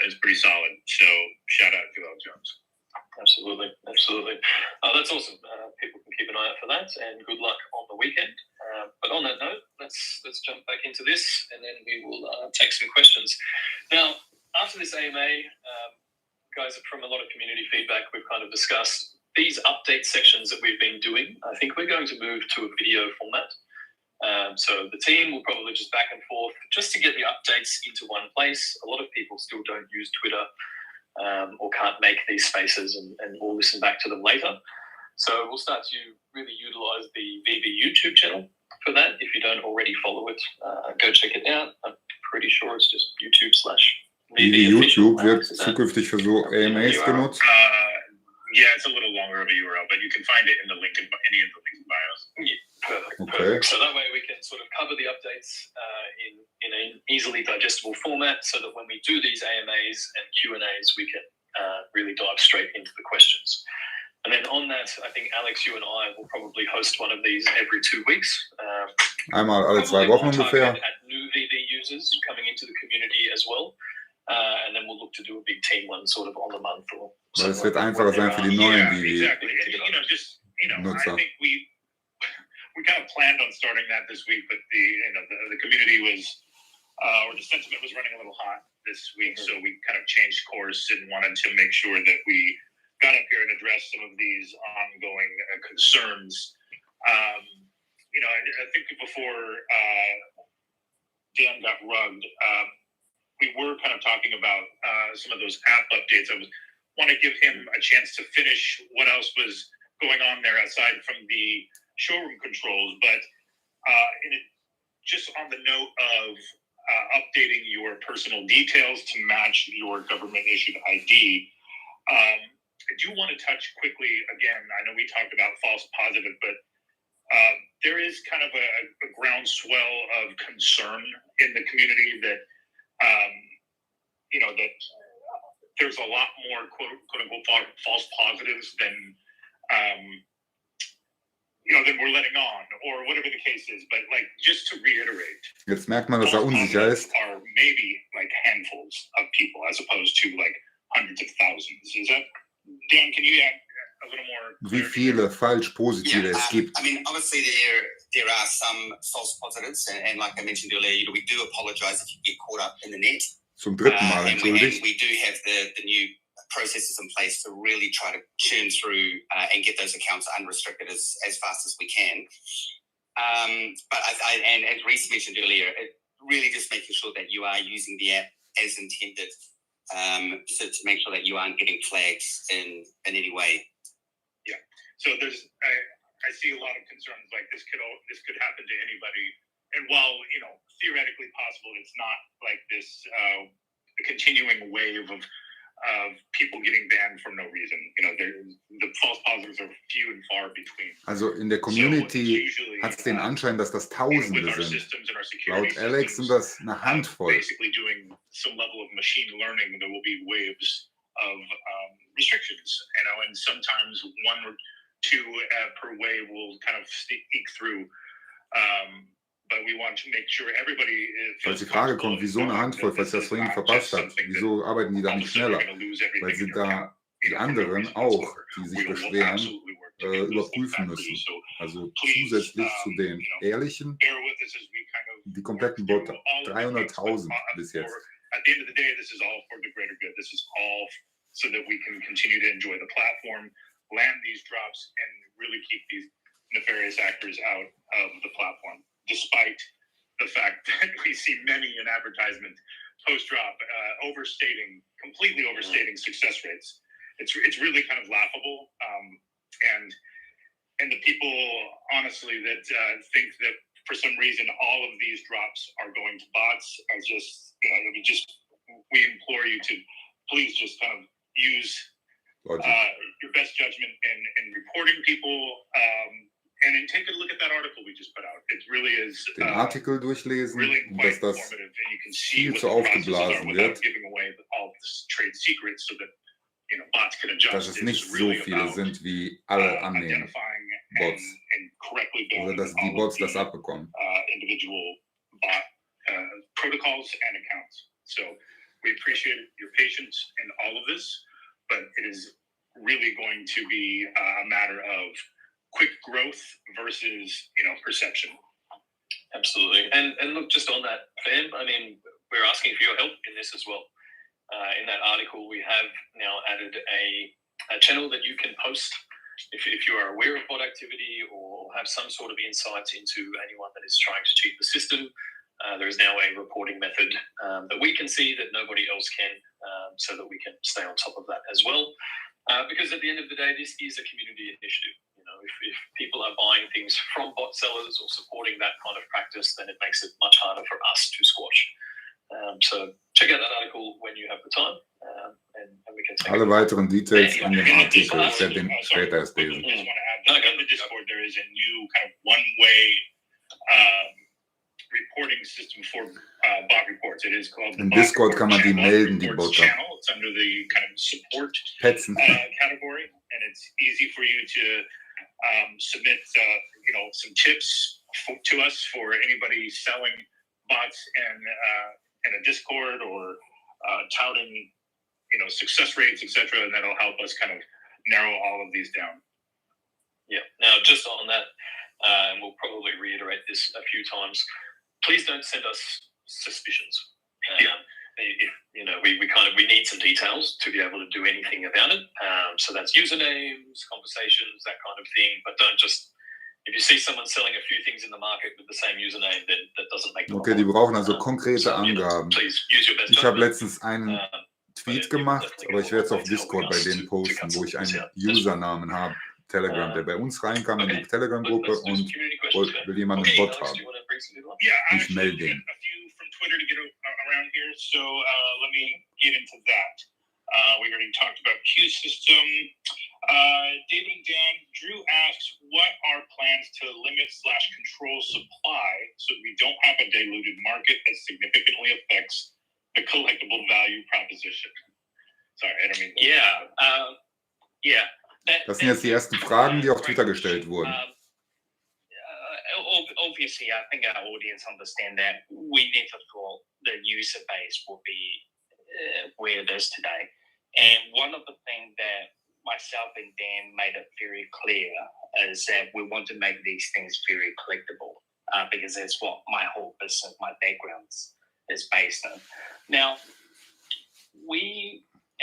is pretty solid. So shout out to Joelle Jones. Absolutely. That's awesome. People can keep an eye out for that, and good luck on the weekend. But on that note, let's jump back into this, and then we will take some questions. Now, after this AMA, guys, from a lot of community feedback, we've kind of discussed these update sections that we've been doing. I think we're going to move to a video format. So the team will probably just back and forth just to get the updates into one place. A lot of people still don't use Twitter or can't make these spaces, and we'll listen back to them later. So we'll start to really utilize the VeVe YouTube channel for that. If you don't already follow it, go check it out. I'm pretty sure it's just VeVe YouTube wird zukünftig für so AMAs genutzt. Yeah, it's a little longer of a URL, but you can find it in the link in any of the link bios. Yeah, perfect. So that way we can sort of cover the updates in an easily digestible format, so that when we do these AMAs and Q&As, we can really dive straight into the questions. And then on that, I think Alex, you and I will probably host one of these every 2 weeks. Einmal alle 2 Wochen ungefähr. At new VeVe users coming into the community as well. And then we'll look to do a big team one sort of on the month. Weil es wird einfacher sein für die neuen VeVe. Exactly. I think we kind of planned on starting that this week, but the community was, or the sentiment was running a little hot this week, so we kind of changed course and wanted to make sure that we got up here and addressed some of these ongoing concerns. I think before Dan got rugged, we were kind of talking about some of those app updates. I want to give him a chance to finish what else was going on there aside from the showroom controls. But just on the note of updating your personal details to match your government-issued ID, I do want to touch quickly, again, I know we talked about false positive, but there is kind of a groundswell of concern in the community that that there's a lot more quote unquote false positives than than we're letting on, or whatever the case is. But just to reiterate, jetzt merkt man, dass unsicher ist. Are maybe handfuls of people as opposed to hundreds of thousands. Is that, Dan? Can you add a little more wie viele falsch-positive es gibt. I mean, obviously there are some false positives, and like I mentioned earlier, we do apologize if you get caught up in the net. Zum dritten Mal And entschuldigt. we do have the new processes in place to really try to churn through and get those accounts unrestricted as fast as we can. But and as Reese mentioned earlier, it really just making sure that you are using the app as intended, to make sure that you aren't getting flags in any way. Yeah. So I see a lot of concerns like this could happen to anybody. And while theoretically possible, it's not like this a continuing wave of people getting banned for no reason. The false positives are few and far between. Also in der Community hat es den Anschein, dass das Tausende sind. Laut Alex sind das eine Handvoll. Basically doing some level of machine learning, there will be waves of restrictions, and sometimes one or two per wave will kind of eke through. But we want to make sure everybody Falls die Frage kommt, wieso eine Handvoll, falls ihr das vorhin verpasst habt, wieso arbeiten die da nicht schneller? Weil sie da die anderen auch, die sich beschweren, überprüfen müssen. Also zusätzlich zu den ehrlichen, die kompletten Bote. 300.000 bis jetzt. At the end of the day, this is all for the greater good. This is all so that we can continue to enjoy the platform, land these drops, and really keep these nefarious actors out of the platform. Despite the fact that we see many in advertisement post-drop completely overstating success rates. It's really kind of laughable. And the people, honestly, that think that for some reason all of these drops are going to bots are just, we implore you to please just kind of use your best judgment in reporting people. And then take a look at that article we just put out. It really is den Artikel durchlesen, really dass das viel zu aufgeblasen wird, dass es nicht so viele sind, wie alle annehmen, Bots, oder dass die Bots das abbekommen. Individual bot protocols and accounts. So we appreciate your patience in all of this, but it is really going to be a matter of quick growth versus perception. Absolutely. And look, just on that, Fam, I mean, we're asking for your help in this as well. In that article, we have now added a channel that you can post if you are aware of bot activity or have some sort of insights into anyone that is trying to cheat the system. There is now a reporting method that we can see that nobody else can, so that we can stay on top of that as well. Because at the end of the day, this is a community initiative. If people are buying things from bot sellers or supporting that kind of practice, then it makes it much harder for us to squash. So check out that article when you have the time, and we can take Alle weiteren Details in dem Artikel. Ich werde den später erst lesen. In the Discord, there is a new kind of one-way reporting system for bot reports. It is called Im Discord kann man die melden, die Bots Botter. channel. It's under the kind of support Petzen. category, and it's easy for you to submit, some tips to us for anybody selling bots in a Discord or touting, success rates, etc., and that'll help us kind of narrow all of these down. Yeah. Now, just on that, and we'll probably reiterate this a few times. Please don't send us suspicions. We need some details to be able to do anything about it. So that's usernames, conversations, that kind of thing. But don't just, if you see someone selling a few things in the market with the same username, then that doesn't make them. Okay, die brauchen also konkrete Angaben. Ich habe letztens einen Tweet gemacht, aber ich werde es auf Discord bei denen posten, wo ich einen Usernamen habe, Telegram, der bei uns reinkam in die Telegram-Gruppe und will jemand einen Bot haben. Ich melde den. Twitter to get around here, so let me get into that. We already talked about Q system. David and Dan, Drew asks, what are plans to limit/control supply so we don't have a diluted market that significantly affects the collectible value proposition? Sorry, I don't mean. Das sind jetzt die ersten Fragen, die auf Twitter gestellt wurden. Obviously, I think our audience understand that we never thought the user base would be where it is today. And one of the things that myself and Dan made it very clear is that we want to make these things very collectible because that's what my whole business, my background is based on. Now,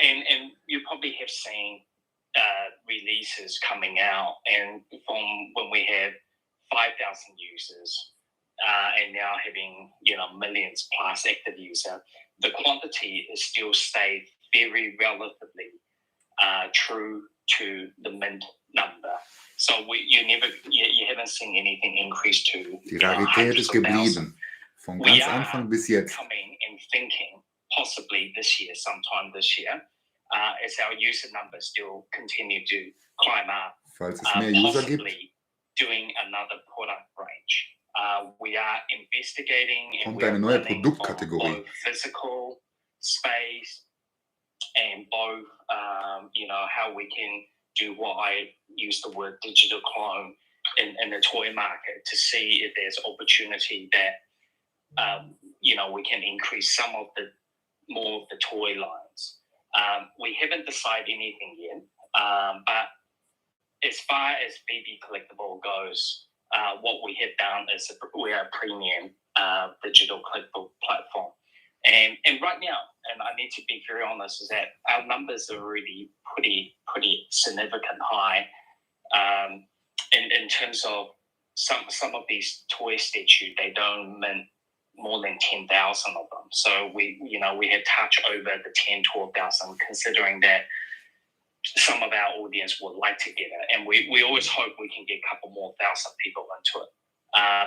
and you probably have seen releases coming out, and from when we had 5,000 users and now having millions plus active users, the quantity is still stayed very relatively true to the mint number. So you haven't seen anything increase to. Die Rarität ist geblieben, von ganz Anfang bis jetzt. Coming and thinking possibly this year, sometime this year, as our user numbers still continue to climb up, Falls es mehr User gibt, doing another product range. We are investigating and kommt eine neue Produktkategorie. both physical space and both, how we can do what I use the word digital clone in the toy market to see if there's opportunity that, we can increase some of the more of the toy lines. We haven't decided anything yet, but as far as VeVe Collectible goes, what we have done is we are a premium digital collectible platform. And right now, and I need to be very honest, is that our numbers are already pretty significant high. In terms of some of these toy statues, they don't mint more than 10,000 of them. So we had touched over the 10, 12,000, considering that some of our audience would like to get it. And we always hope we can get a couple more thousand people into it.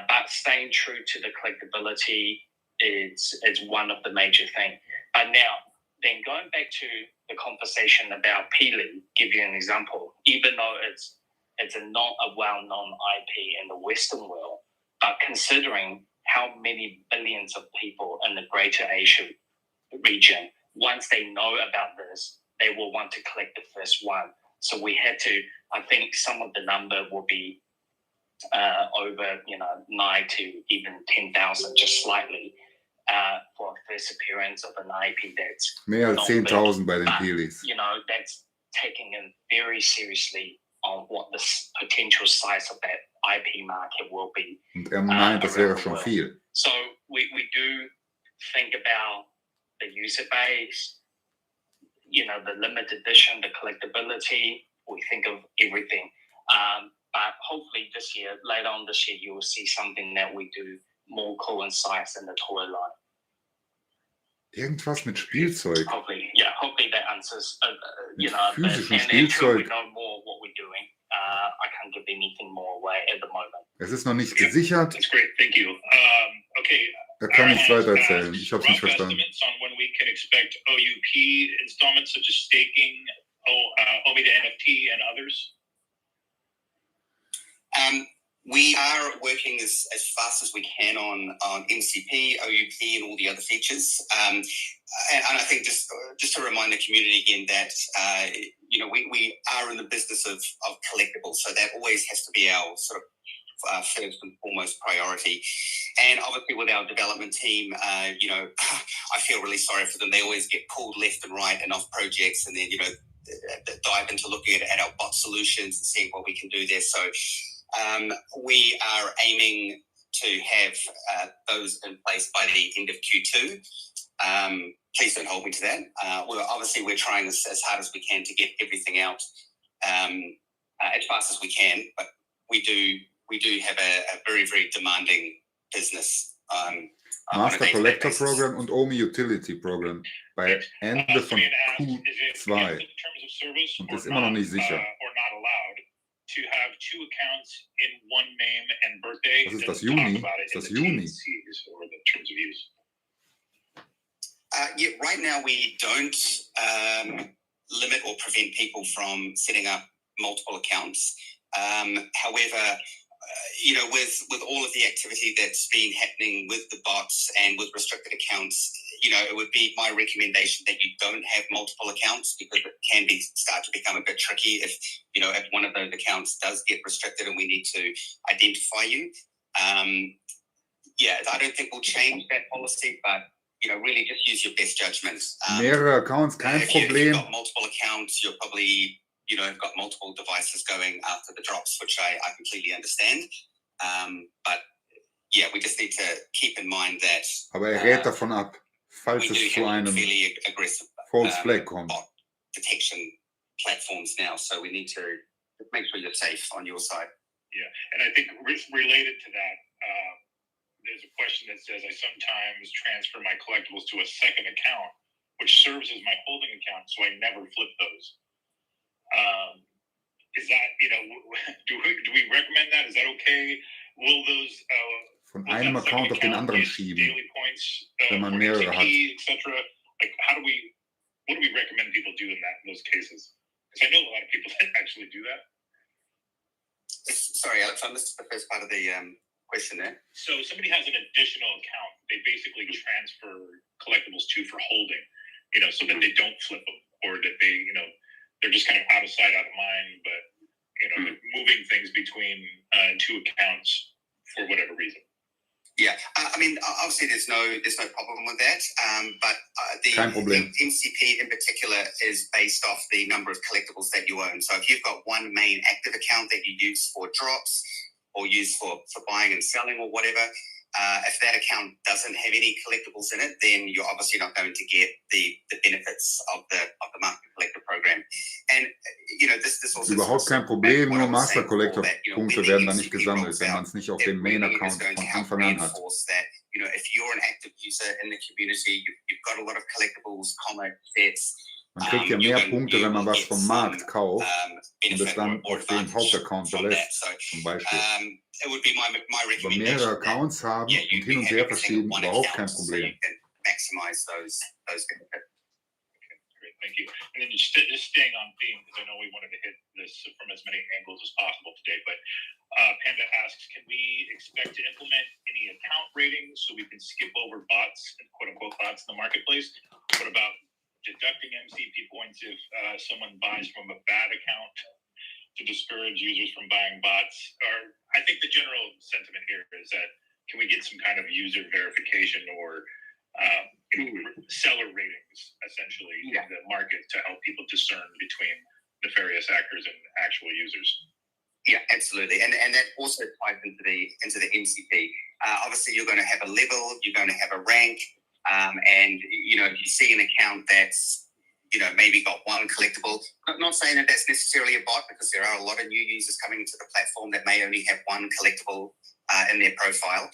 But staying true to the collectability is one of the major things. But now, then going back to the conversation about Peely, give you an example, even though it's not a well-known IP in the Western world, but considering how many billions of people in the greater Asia region, once they know about this, they will want to collect the first one. So we had to, I think some of the number will be over 9 to even 10,000, just slightly, for a first appearance of an IP that's Mehr als 10.000 bei den Peelys. That's taking in very seriously on what the potential size of that IP market will be. Und meint, das wäre schon viel. So we do think about the user base, the limited edition, the collectability. We think of everything. But hopefully later on this year, you will see something that we do more coincides in the toy line. Irgendwas mit Spielzeug. Hopefully that answers. Mit physischem Spielzeug. Until we know more what we're doing, I can't give anything more away at the moment. Es ist noch nicht gesichert. That's great, thank you. Okay. Er kann nichts weiter erzählen. Ich habe es nicht verstanden. Estimates on when we can expect OUP installments such as staking, OMI to NFT, and others. We are working as fast as we can on MCP, OUP, and all the other features. And I think just to remind the community again that we are in the business of collectibles, so that always has to be our sort of first and foremost priority. And obviously with our development team, I feel really sorry for them. They always get pulled left and right and off projects, and then dive into looking at our bot solutions and seeing what we can do there. So we are aiming to have those in place by the end of Q2. Please don't hold me to that. We're trying as hard as we can to get everything out as fast as we can, but we do have a very, very demanding business. Master Collector Program und OMI Utility Program bei Ende von Q2 und ist immer noch nicht sicher. To have two accounts in one name and birthday. Das ist das Juni. Ist das Juni? Or the terms of use. Right now we don't limit or prevent people from setting up multiple accounts. However, with all of the activity that's been happening with the bots and with restricted accounts, it would be my recommendation that you don't have multiple accounts, because it can start to become a bit tricky if one of those accounts does get restricted and we need to identify you. I don't think we'll change that policy, but really just use your best judgment. Mehrere Accounts, kein If Problem. you've got multiple accounts, you're probably have got multiple devices going after the drops, which I completely understand. But yeah, we just need to keep in mind that Aber rät davon ab, falls we do es zu have einem fairly aggressive False Flag kommt. bot detection platforms now, so we need to make sure you're safe on your side. Yeah, and I think related to that, there's a question that says I sometimes transfer my collectibles to a second account, which serves as my holding account, so I never flip those. Is that, do we recommend that? Is that okay? Will those Von einem Account auf den anderen schieben, daily points, wenn man mehrere hat. etc.? Like, what do we recommend people do in those cases? Because I know a lot of people that actually do that. Sorry, Alex, I missed the first part of the question there. So somebody has an additional account they basically transfer collectibles to for holding, so that they don't flip them, or that they, they're just kind of out of sight, out of mind, but, they're moving things between two accounts for whatever reason. Yeah, I mean, obviously there's no problem with that, but the MCP in particular is based off the number of collectibles that you own. So if you've got one main active account that you use for drops or use for buying and selling or whatever, if that account doesn't have any collectibles in it, then you're obviously not going to get the benefits of the Market Collector program. And this also Überhaupt kein Problem, nur Master Collector Punkte werden da nicht gesammelt, wenn man es nicht auf dem Main Account von Anfang an hat. If you're an active user in the community, you've got a lot of collectibles, comic sets. Man kriegt ja mehr Punkte, wenn man was vom Markt kauft und es dann auf den Hauptaccount belässt, zum Beispiel. Aber mehrere Accounts haben und hin und her verschieben, überhaupt kein Problem. Maximize those benefits. Great, thank you. And then just staying on theme, because I know we wanted to hit this from as many angles as possible today, but Panda asks, can we expect to implement any account ratings so we can skip over bots and quote-unquote bots in the marketplace? What about deducting MCP points if someone buys from a bad account to discourage users from buying bots? Or I think the general sentiment here is that can we get some kind of user verification or seller ratings, essentially, in the market to help people discern between nefarious actors and actual users? Yeah, absolutely, and that also ties into the MCP. Obviously, you're going to have a level, you're going to have a rank. And if you see an account that's maybe got one collectible, not saying that that's necessarily a bot, because there are a lot of new users coming into the platform that may only have one collectible in their profile.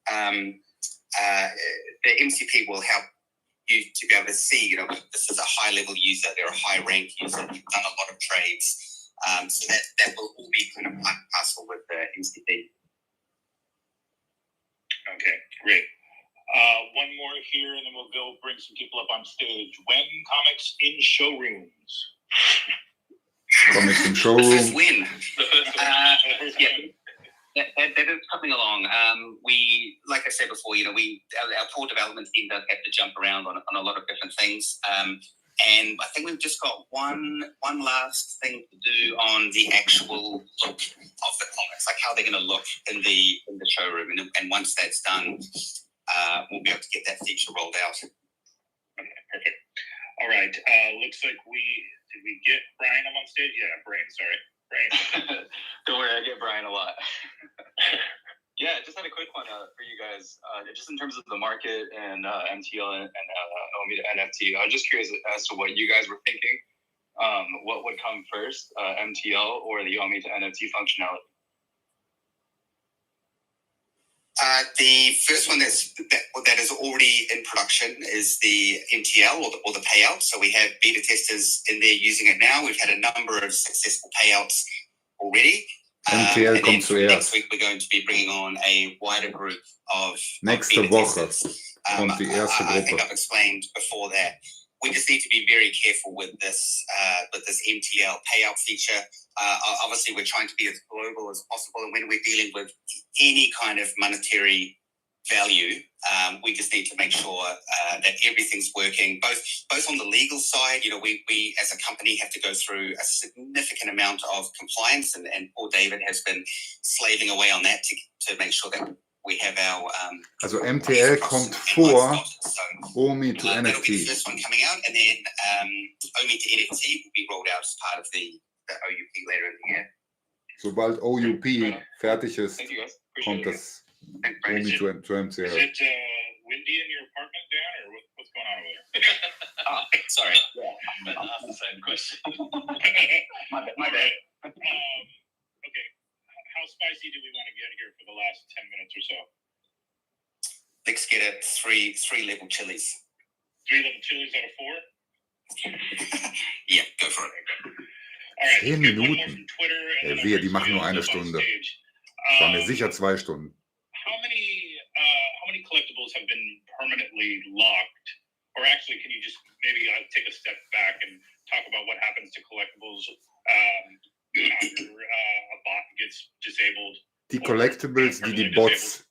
The MCP will help you to be able to see, this is a high level user, they're a high rank user, you've done a lot of trades. So that will all be kind of part and parcel with the MCP. Okay, great. One more here, and then we'll go bring some people up on stage. When comics in showrooms? Comics in showroom. The first win. Yeah. That is coming along. We, like I said before, our core development team does have to jump around on a lot of different things. And I think we've just got one last thing to do on the actual look of the comics, like how they're going to look in the showroom. And once that's done, we'll be able to get that feature rolled out. Okay, perfect. All right. Looks like did we get Brian up on stage? Yeah, Brian. Brian. Don't worry, I get Brian a lot. Yeah, just had a quick one for you guys. Just in terms of the market and MTL and OMI to NFT, I was just curious as to what you guys were thinking. What would come first, MTL or the OMI to NFT functionality? The first one that is already in production is the MTL or the payout. So we have beta testers in there using it now. We've had a number of successful payouts already. MTL kommt zuerst. Next week we're going to be bringing on a wider group of Nächste Woche kommt die erste I think Gruppe. I've explained before that we just need to be very careful with this MTL payout feature. Obviously, we're trying to be as global as possible, and when we're dealing with any kind of monetary value, we just need to make sure that everything's working. Both on the legal side, we as a company have to go through a significant amount of compliance, and poor David has been slaving away on that to make sure that we have our. Also MTL kommt vor OMI to That'll be the NFT. first one coming out, and then OMI to NFT will be rolled out as part of the the OUP later in the year. Sobald OUP fertig ist, Thank you guys. Appreciate kommt it. das Thanks, Brady. Omi to Is MCL. it windy in your apartment, Dan, or what's going on over there? Sorry. Ask the same question. My bad. Okay. How spicy do we want to get here for the last 10 minutes or so? Let's get it three level chilies. 3 little chilies out of 4? Yeah, go for it. All right. 10 let's get one more Minuten. from Twitter, and then Wehe, I'll die machen nur bring eine somebody else Stunde. up on stage. Das war mir sicher 2 Stunden. How many collectibles have been permanently locked? Or actually, can you just maybe take a step back and talk about what happens to collectibles after a bot gets disabled? Die Collectibles, die die Bots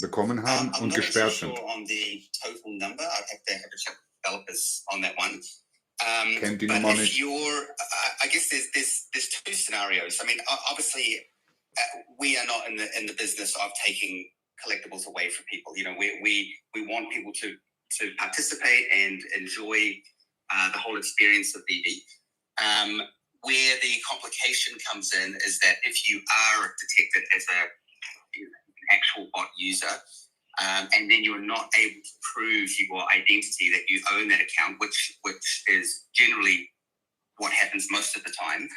bekommen haben I'm und not gesperrt sure sind. on the total number. I'd have to check with developers on that one. Kennt die But Nummer if nicht. you're, I guess there's 2 scenarios. I mean, obviously, we are not in the business of taking collectibles away from people. You know, we want people to participate and enjoy the whole experience of VeVe. Where the complication comes in is that if you are detected as an actual bot user, and then you're not able to prove your identity that you own that account, which is generally what happens most of the time,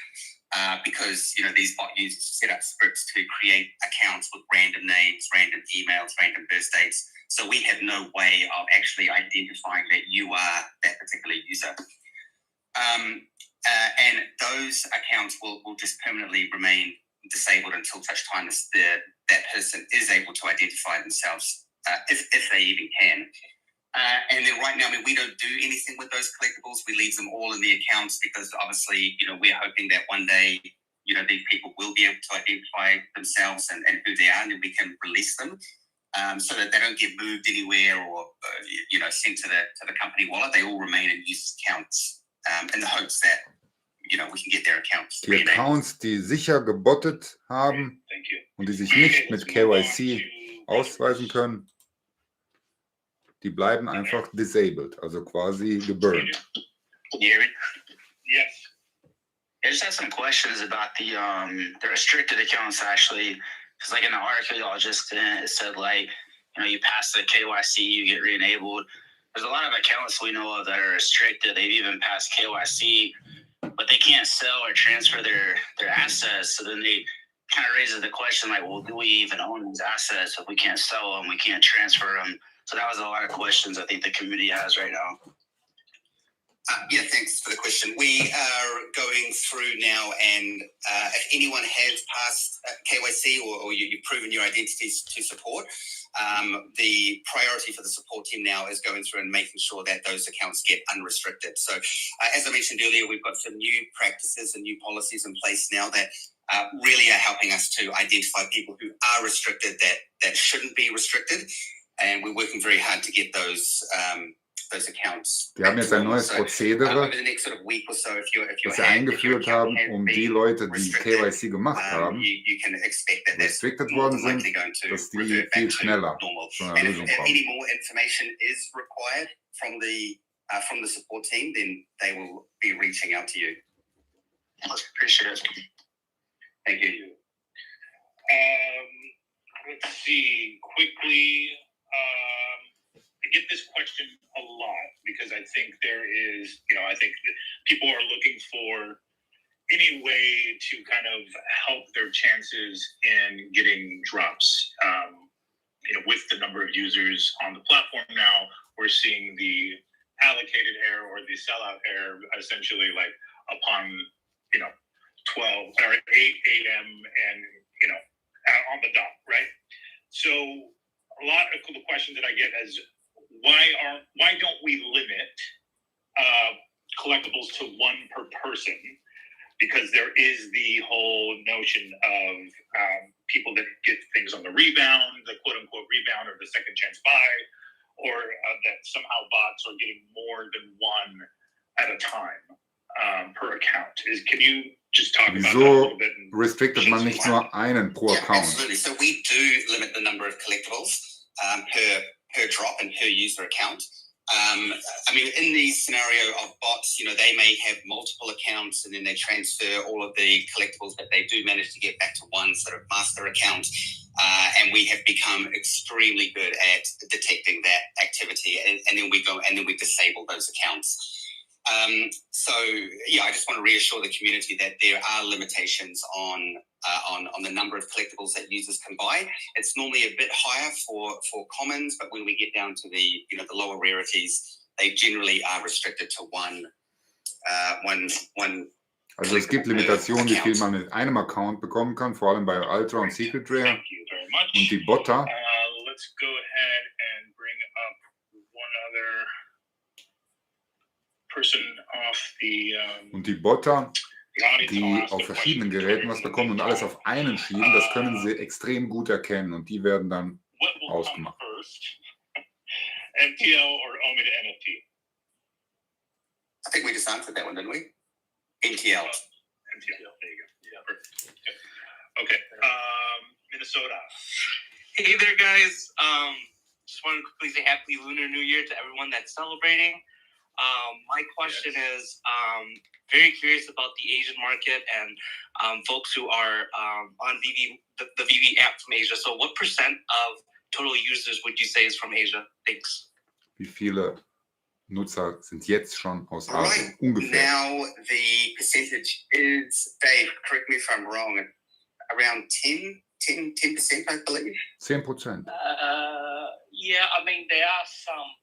because these bot users set up scripts to create accounts with random names, random emails, random birth dates. So we have no way of actually identifying that you are that particular user. And those accounts will just permanently remain disabled until such time as that person is able to identify themselves, if they even can. And then right now, I mean, we don't do anything with those collectibles. We leave them all in the accounts because obviously, we're hoping that one day, these people will be able to identify themselves and who they are, and then we can release them so that they don't get moved anywhere or, sent to the company wallet. They all remain in users' accounts in the hopes that, we can get their accounts. Die Accounts, die sicher gebottet haben Thank you. und die sich nicht mit KYC ausweisen können, die bleiben einfach disabled, also quasi geburned. Can you hear me? Yes. I just had some questions about the restricted accounts actually, because like in the article y'all just sent, it said like, you pass the KYC, you get re-enabled. There's a lot of accounts we know of that are restricted. They've even passed KYC, but they can't sell or transfer their assets. So then they kind of raises the question like, well, do we even own these assets if we can't sell them, we can't transfer them? So that was a lot of questions I think the community has right now. Yeah, thanks for the question. We are going through now, and if anyone has passed KYC or you've proven your identities to support, the priority for the support team now is going through and making sure that those accounts get unrestricted. So as I mentioned earlier, we've got some new practices and new policies in place now that really are helping us to identify people who are restricted that shouldn't be restricted. And we're working very hard to get those accounts. Die haben jetzt ein neues Prozedere, Over the next sort of week or so, if you're das sie eingeführt haben, um die Leute, die KYC gemacht haben, you can expect that that's restricted worden sind, likely going to dass die revert back viel to schneller normal. zu einer And Lösung if kommen. any more information is required from the support team, then they will be reaching out to you. Appreciate it. Thank you. Let's see quickly. I get this question a lot because I think there is, I think that people are looking for any way to kind of help their chances in getting drops. With the number of users on the platform now, we're seeing the allocated error or the sellout error essentially like upon 12 or 8 a.m. and on the dot, right? So a lot of the questions that I get is why don't we limit collectibles to 1 per person? Because there is the whole notion of people that get things on the rebound, the quote unquote rebound or the second chance buy, or that somehow bots are getting more than 1 at a time per account. Can you just talk about that a little bit? Restricted man nicht nur einen pro Account? Absolutely. So we do limit the number of collectibles per drop and per user account. I mean, in the scenario of bots, you know, they may have multiple accounts and then they transfer all of the collectibles that they do manage to get back to one sort of master account. And we have become extremely good at detecting that activity, and then we go and then we disable those accounts. So yeah, I just want to reassure the community that there are limitations on the number of collectibles that users can buy. It's normally a bit higher for commons, but when we get down to the lower rarities, they generally are restricted to one. Also es gibt Limitationen, wie viel man mit einem Account bekommen kann, vor allem bei Ultra und Secret Rare. Thank you very much. Und die Botter. Let's go ahead and bring up one other person off the. Und die Botter, die auf verschiedenen Geräten was bekommen und alles auf einen schieben, das können sie extrem gut erkennen und die werden dann ausgemacht. MTL or OMI to NFT? I think we just answered that one, didn't we? MTL. MTL. There you go. Yeah, perfect. Yeah. Okay. Minnesota. Hey there, guys. Just wanted to quickly say Happy Lunar New Year to everyone that's celebrating. My question is very curious about the Asian market and folks who are on VeVe, the VeVe app from Asia. So what % of total users would you say is from Asia? Thanks. Wie viele Nutzer sind jetzt schon aus Asien? Right. Ungefähr. Now the percentage is, Dave, correct me if I'm wrong, around 10%, I believe. 10%. Yeah, I mean, there are some.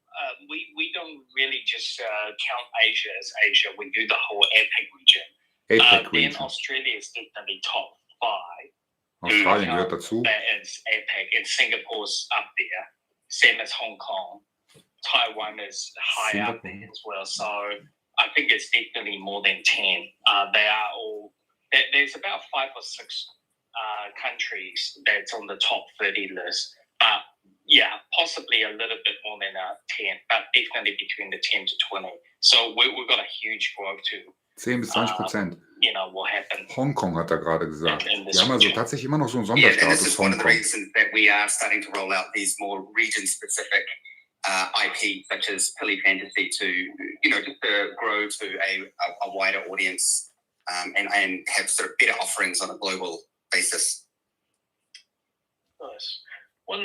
We don't really just count Asia as Asia. We do the whole APAC region. APAC Then region. Australia is definitely top 5. Australien gehört dazu. That is APAC, and Singapore's up there. Same as Hong Kong. Taiwan is high up there as well. So I think it's definitely more than 10. They are all. There's about 5 or 6 countries that's on the top 30 list. But yeah, possibly a little bit more than 10, but definitely between the 10 to 20. So we've got a huge growth too. 10 bis 20%. You know, will happen. Hongkong hat er gerade gesagt. In Die haben also region. tatsächlich immer noch so einen Yeah, and this Sonderstatus, is one of the Hongkong. reasons that we are starting to roll out these more region-specific IP, such as Pilly Fantasy, to just to grow to a wider audience and have sort of better offerings on a global basis. Nice. One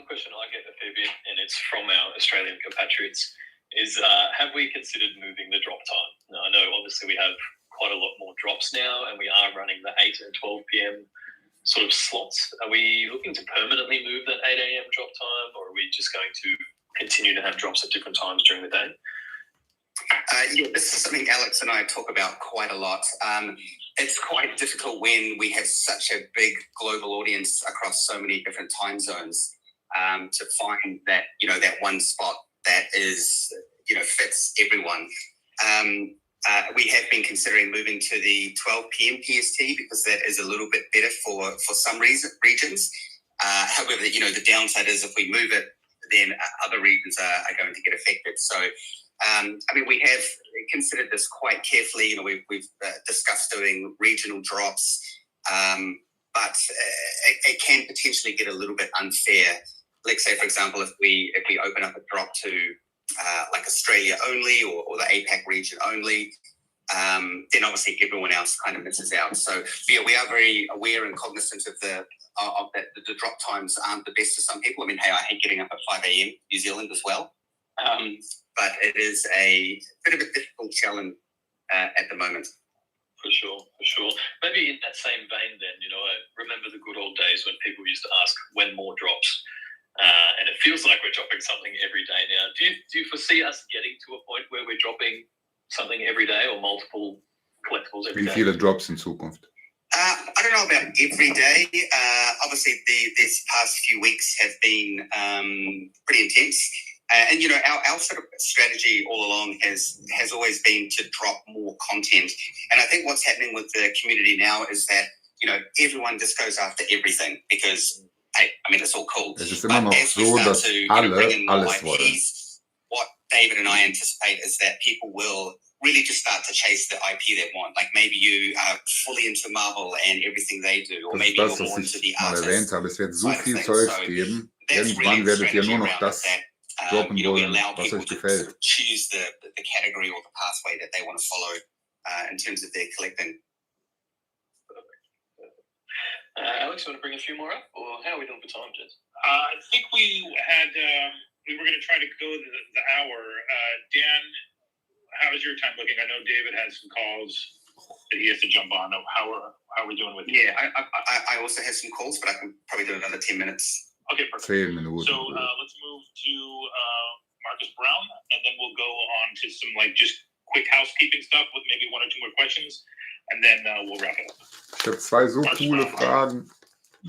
question I get a fair bit, and it's from our Australian compatriots, is have we considered moving the drop time? Now, I know obviously we have quite a lot more drops now, and we are running the 8 and 12 p.m. sort of slots. Are we looking to permanently move that 8 a.m. drop time, or are we just going to continue to have drops at different times during the day? Yeah, this is something Alex and I talk about quite a lot. It's quite difficult when we have such a big global audience across so many different time zones to find that that one spot that is fits everyone. We have been considering moving to the 12 p.m. PST because that is a little bit better for some regions. However, the downside is if we move it, then other regions are going to get affected. So, I mean, we have considered this quite carefully. We've discussed doing regional drops, but it can potentially get a little bit unfair. Let's say, for example, if we open up a drop to like Australia only or the APAC region only, then obviously everyone else kind of misses out. So yeah, we are very aware and cognizant of that the drop times aren't the best for some people. I mean, hey, I hate getting up at 5 a.m. New Zealand as well. But it is a bit of a difficult challenge at the moment. For sure. Maybe in that same vein then, I remember the good old days when people used to ask when more drops. And it feels like we're dropping something every day now. Do you foresee us getting to a point where we're dropping something every day or multiple collectibles every Wie day? viele Drops in Zukunft? I don't know about every day. Obviously, these past few weeks have been pretty intense. And our sort of strategy all along has always been to drop more content. And I think what's happening with the community now is that everyone just goes after everything because I mean it's all cool. Es ist immer noch so, dass alle alles wollen. What David and I anticipate is that people will really just start to chase the IP they want. Like maybe you are fully into Marvel and everything they do, or Das maybe ist das, you're more was into ich the mal erwähnt artist. habe. Es wird so side of viel things. Zeugs So geben. That's Irgendwann really the werdet ihr nur strategy noch around das that. droppen we wollen, allow was people euch to gefällt. sort of choose the category or the pathway that they want to follow in terms of their collecting. Alex, you want to bring a few more up, or how are we doing for time, Jess? I think we were going to try to go the hour. Dan, how is your time looking? I know David has some calls that he has to jump on. How are we doing with you? Yeah, I also have some calls, but I can probably do another 10 minutes. Okay, perfect. 10 Minuten. So let's move to Marcus Brown, and then we'll go on to some just quick housekeeping stuff with maybe one or two more questions, and then we'll wrap it up. Ich habe 2 so coole Fragen.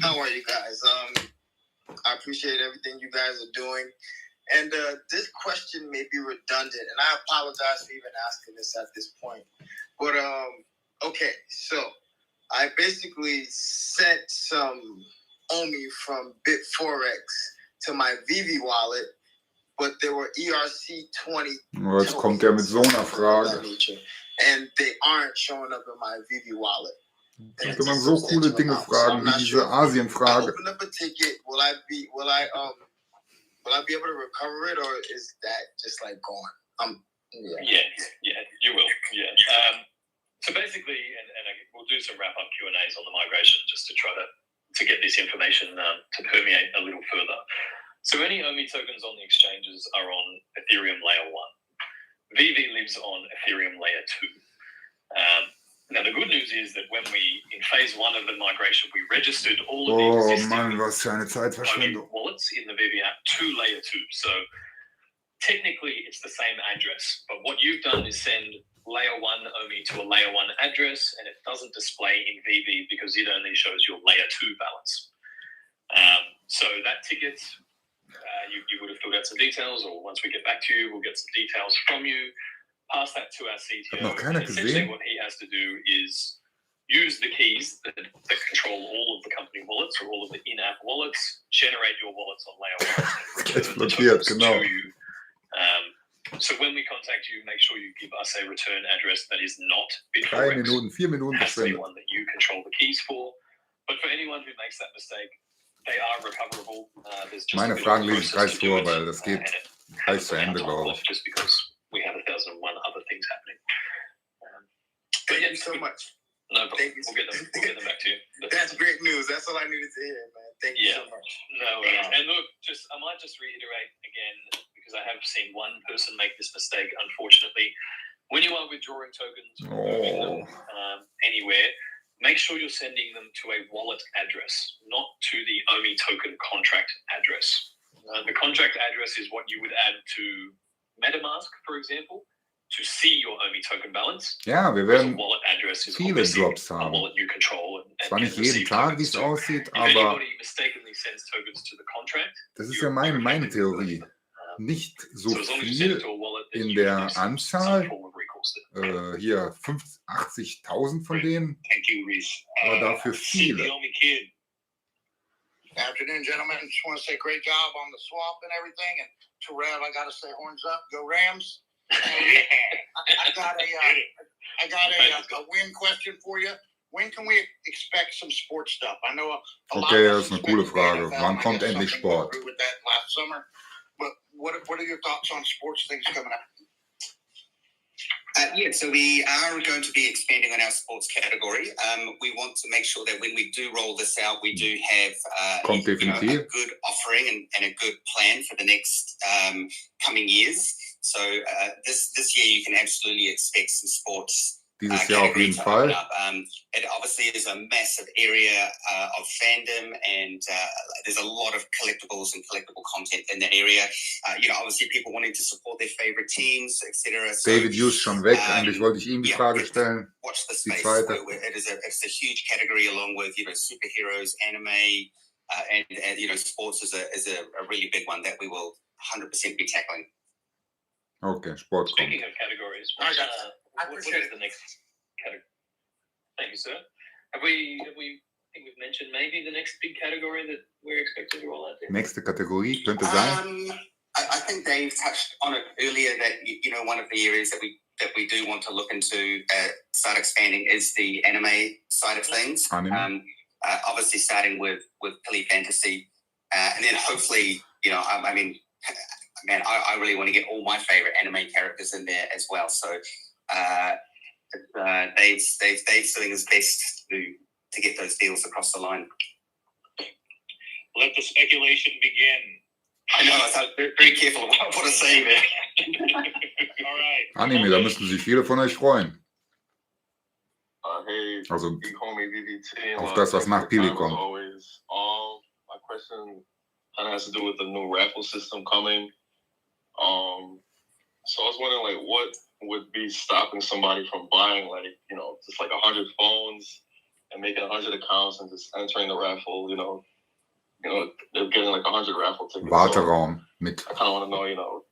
How are you guys? I appreciate everything you guys are doing. And this question may be redundant, and I apologize for even asking this at this point. But, okay, so I basically sent some OMI from BitForex to my VeVe wallet, but there were ERC20 Oh, jetzt kommt er mit so einer Frage. and they aren't showing up in my VeVe wallet. Könnte man so coole Dinge fragen, wie diese Asien-Frage. Open up a ticket. Will I be able to recover it, or is that just gone? Yeah, you will. Yeah. So basically, and we'll do some wrap-up Q&As on the migration just to try to get this information to permeate a little further. So any OMI tokens on the exchanges are on Ethereum layer 1. VeVe lives on Ethereum layer 2. Now the good news is that when in phase 1 of the migration, we registered all of the existing Mann, was für eine Zeitverschwendung. wallets in the VeVe app to layer 2. So technically it's the same address, but what you've done is send layer 1 OMI to a layer 1 address, and it doesn't display in VeVe because it only shows your layer 2 balance. So that ticket, you would have filled out some details, or once we get back to you, we'll get some details from you. Pass that to our CTO. Noch keiner And essentially gesehen. what he has to do is use the keys that control all of the company wallets or all of the in-app wallets, generate your wallets on layer 1, and return the blockiert, tokens genau. to you. So when we contact you, make sure you give us a return address that is not 3 BitForex. Minuten, 4 Minuten It has to be verschwendet. one that you control the keys for. But for anyone who makes that mistake, they are recoverable. There's just Meine a bit Fragen of a lese ich process gleich to do vor, it, weil das geht and it gleich hasn't zu Ende, been glaube ich. just because we have 1,001 other things happening. Thank you so much. No problem. Thank you. We'll get them back to you. That's great news. That's all I needed to hear, man. Thank you Yeah. so much. No worries. And look, I might just reiterate again, because I have seen one person make this mistake, unfortunately. When you are withdrawing tokens or moving them anywhere, make sure you're sending them to a wallet address, not to the OMI token contract address. The contract address is what you would add to MetaMask, for example, to see your OMI token balance. Ja, wir Whereas a werden wallet address is viele obviously Drops a haben. wallet you control and Zwar nicht can jeden receive Tag, wie tokens es to. aussieht, If aber anybody mistakenly sends tokens to the contract, das ist ja meine Theorie. Nicht so so as long as you send it viel to a wallet, there's in usually der some Anzahl, form of recourse there. hier 80.000 von denen, Thank you, Reese. aber dafür viele. Naomi Kid. Afternoon, gentlemen. Just want to say great job on the swap and everything. And to Rev, I got to say horns up, go Rams. I got a win question for you. When can we expect some sports stuff? I know a lot Okay, of das us ist eine coole expected Frage. the NFL, Wann and I kommt guess endlich something went Sport? through with that last summer. But what are your thoughts on sports things coming up? Yeah, so we are going to be expanding on our sports category. We want to make sure that when we do roll this out, we do have Kommt a definitiv. good offering and a good plan for the next coming years. So this year you can absolutely expect some sports. Dieses Jahr auf jeden Fall. It obviously is a massive area of fandom, and there's a lot of collectibles and collectible content in that area. Obviously people wanting to support their favorite teams, etc. So, David Hughes schon weg. Eigentlich wollte ich ihm die Frage stellen. watch the Die space. zweite. It's a huge category, along with superheroes, anime, and sports is a really big one that we will 100% be tackling. Okay, Sport kommt. Speaking of categories, I got what is the next category? Thank you, sir. I think we've mentioned maybe the next big category that we're expecting to roll out there? Nächste Kategorie könnte sein. I think Dave touched on it earlier that one of the areas that we do want to look into start expanding is the anime side of things. Anime. Obviously starting with Philly Fantasy, and then hopefully man, I really want to get all my favorite anime characters in there as well. So Dave's doing his best to get those deals across the line. Let the speculation begin. I know, I was very careful about what I say there. All right. Anime, da müssten sich viele von euch freuen. Hey, Also big homie VVT. auf das, was nach Pili kommt. Always. My question kind of has to do with the new raffle system coming. So I was wondering, like, what would be stopping somebody from buying, like, you know, just like 100 phones and making 100 accounts and just entering the raffle, you know, they're getting like 100 raffle tickets. Warteraum mit, I kind of want to know, you know,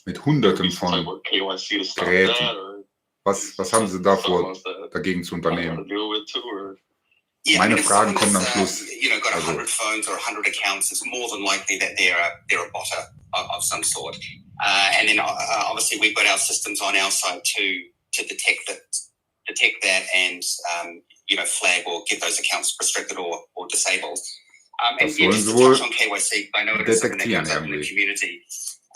mit Hunderten von KYC to stop Geräten. that, or Was haben Sie da vor, that dagegen zu unternehmen? deal with too, or Yeah, Meine if Fragen someone kommen am has, Schluss. you know, got Also 100 phones or 100 accounts, it's more than likely that they're a botter of some sort. And then obviously we've got our systems on our side to detect that and you know, flag or get those accounts restricted or disabled. And das yeah, wollen just Sie to wohl touch on KYC, I know it's something that detektieren comes up in the irgendwie. community.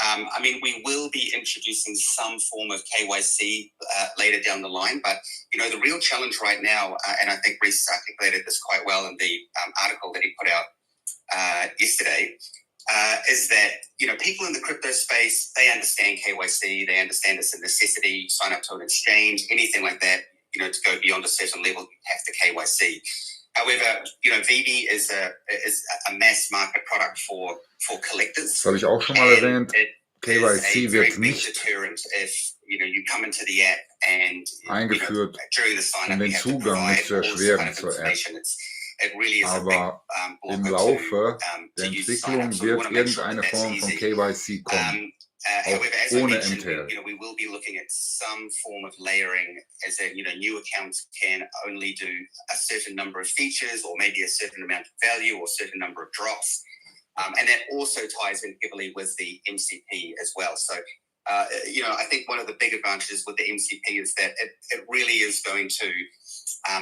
I mean, we will be introducing some form of KYC later down the line, but you know, the real challenge right now, and I think Reese articulated this quite well in the article that he put out yesterday, is that, you know, people in the crypto space, they understand KYC, they understand it's a necessity, sign up to an exchange, anything like that, you know, to go beyond a certain level, you have to KYC. However, you know, VeVe is a mass market product for collectors. Das habe ich auch schon mal erwähnt. KYC wird nicht eingeführt, um den Zugang nicht zu erschweren zur App. Aber im Laufe der Entwicklung wird irgendeine Form von KYC kommen, auch ohne MTL. You know, we will be looking at some form of layering, as in, you know, new accounts can only do a certain number of features or maybe a certain amount of value or a certain number of drops. And that also ties in heavily with the MCP as well. So, you know, I think one of the big advantages with the MCP is that it really is going to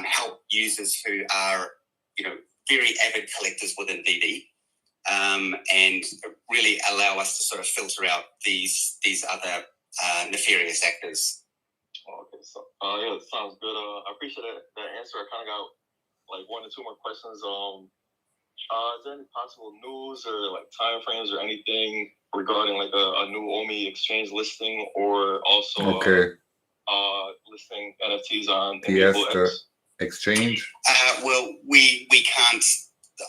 help users who are, you know, very avid collectors within VeVe, and really allow us to sort of filter out these other nefarious actors. Okay, so yeah, sounds good. I appreciate that answer. I kind of got like 1 or 2 more questions. Is there any possible news or like timeframes or anything regarding like a new OMI exchange listing, or also listing NFTs on The exchange? Well, we can't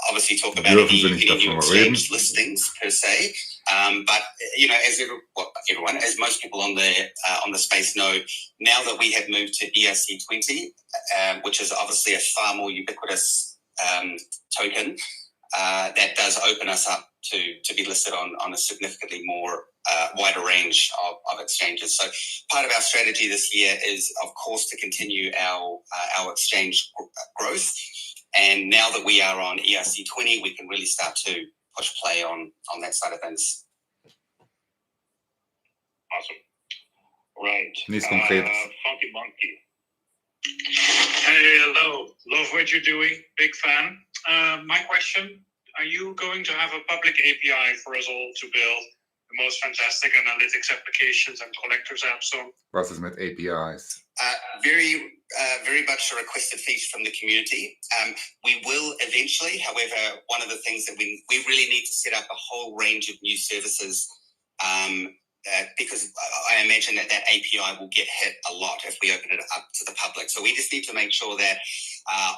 obviously talk about any new exchange listings per se, but you know, as everyone, as most people on the space know, now that we have moved to ERC20, which is obviously a far more ubiquitous token, that does open us up to be listed on a significantly more wider range of exchanges. So part of our strategy this year is, of course, to continue our exchange growth. And now that we are on ERC20, we can really start to push play on that side of things. Awesome. Right. Nichts Konkretes. Funky Monkey. Hey, hello. Love what you're doing. Big fan. My question, are you going to have a public API for us all to build the most fantastic analytics applications and collectors apps on? Was ist mit APIs? Very much a requested feature from the community. We will eventually, however, one of the things that we really need to set up a whole range of new services, because I imagine that API will get hit a lot if we open it up to the public. So we just need to make sure that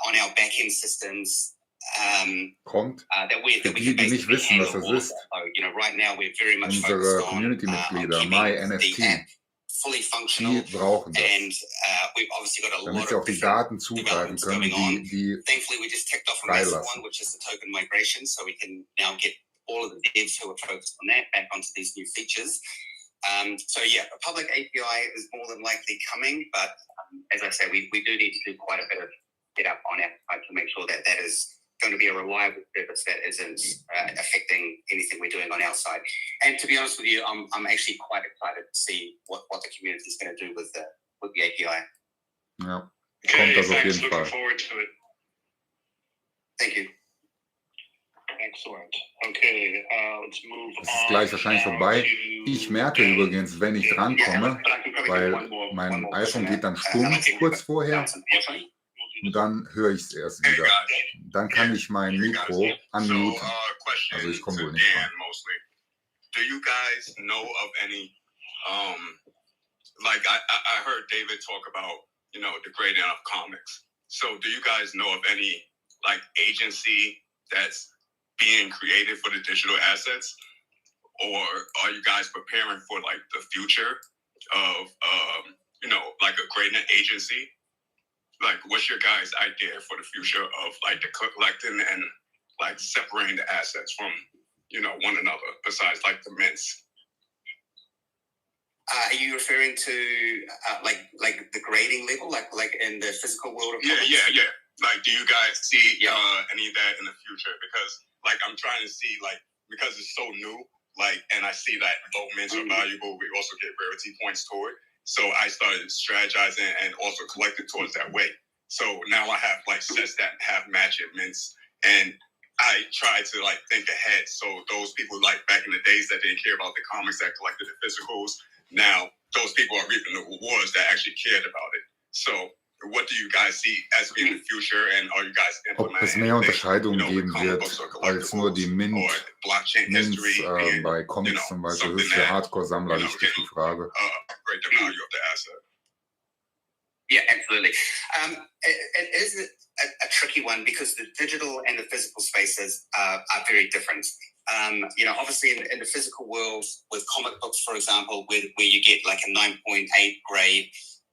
on our back-end systems, that we die nicht wissen, was das ist. You know, right now we're very much Unsere Community-Mitglieder, MyNFT, fully functional, die brauchen das, and we've obviously got a damit lot sie of auf die Daten zugreifen können, die thankfully we just ticked off a recent one, which is the token migration, so we can now get all of the devs who are focused on that back onto these new features. So yeah, a public API is more than likely coming, but as I say, we do need to do quite a bit of get up on our side to make sure that is going to be a reliable service that isn't affecting anything we're doing on our side. And to be honest with you, I'm actually quite excited to see what the community is going to do with the API. Ja, kommt das auf jeden Fall. Looking forward to it. Thank you. Excellent. Okay, let's move Es ist gleich wahrscheinlich vorbei. Ich merke übrigens, wenn ich drankomme, weil mein iPhone geht dann stumm kurz vorher und dann höre ich es erst wieder. Dann kann ich mein Mikro unmuten. Also ich komme wohl nicht dran. Do you guys know of any, like I heard David talk about, you know, the grading of comics. So do you guys know of any like agency that's being created for the digital assets? Or are you guys preparing for like the future of, you know, like a grading agency? Like what's your guys' idea for the future of like the collecting and like separating the assets from, you know, one another besides like the mints? Are you referring to like the grading level, like in the physical world of comics? Yeah. Like, do you guys see any of that in the future? Because like I'm trying to see like because it's so new, like, and I see that low mints are valuable. We also get rarity points toward. So I started strategizing and also collecting towards that way. So now I have like sets that have matching mints, and I try to like think ahead. So those people like back in the days that didn't care about the comics that collected the physicals, now those people are reaping the rewards that actually cared about it. So what do you guys see as being the future, and are you guys Ob es implementing mehr anything, Unterscheidungen you know, geben with comic wird books or als nur die collectibles or blockchain Mints history being, bei you Comics know, zum Beispiel. Das something ist für that, Hardcore-Sammler you know, wichtig, die Frage. upgrade the value of the asset? Yeah, absolutely. It is a tricky one because the digital and the physical spaces are very different. You know, obviously in the physical world with comic books, for example, where you get like a 9.8 grade,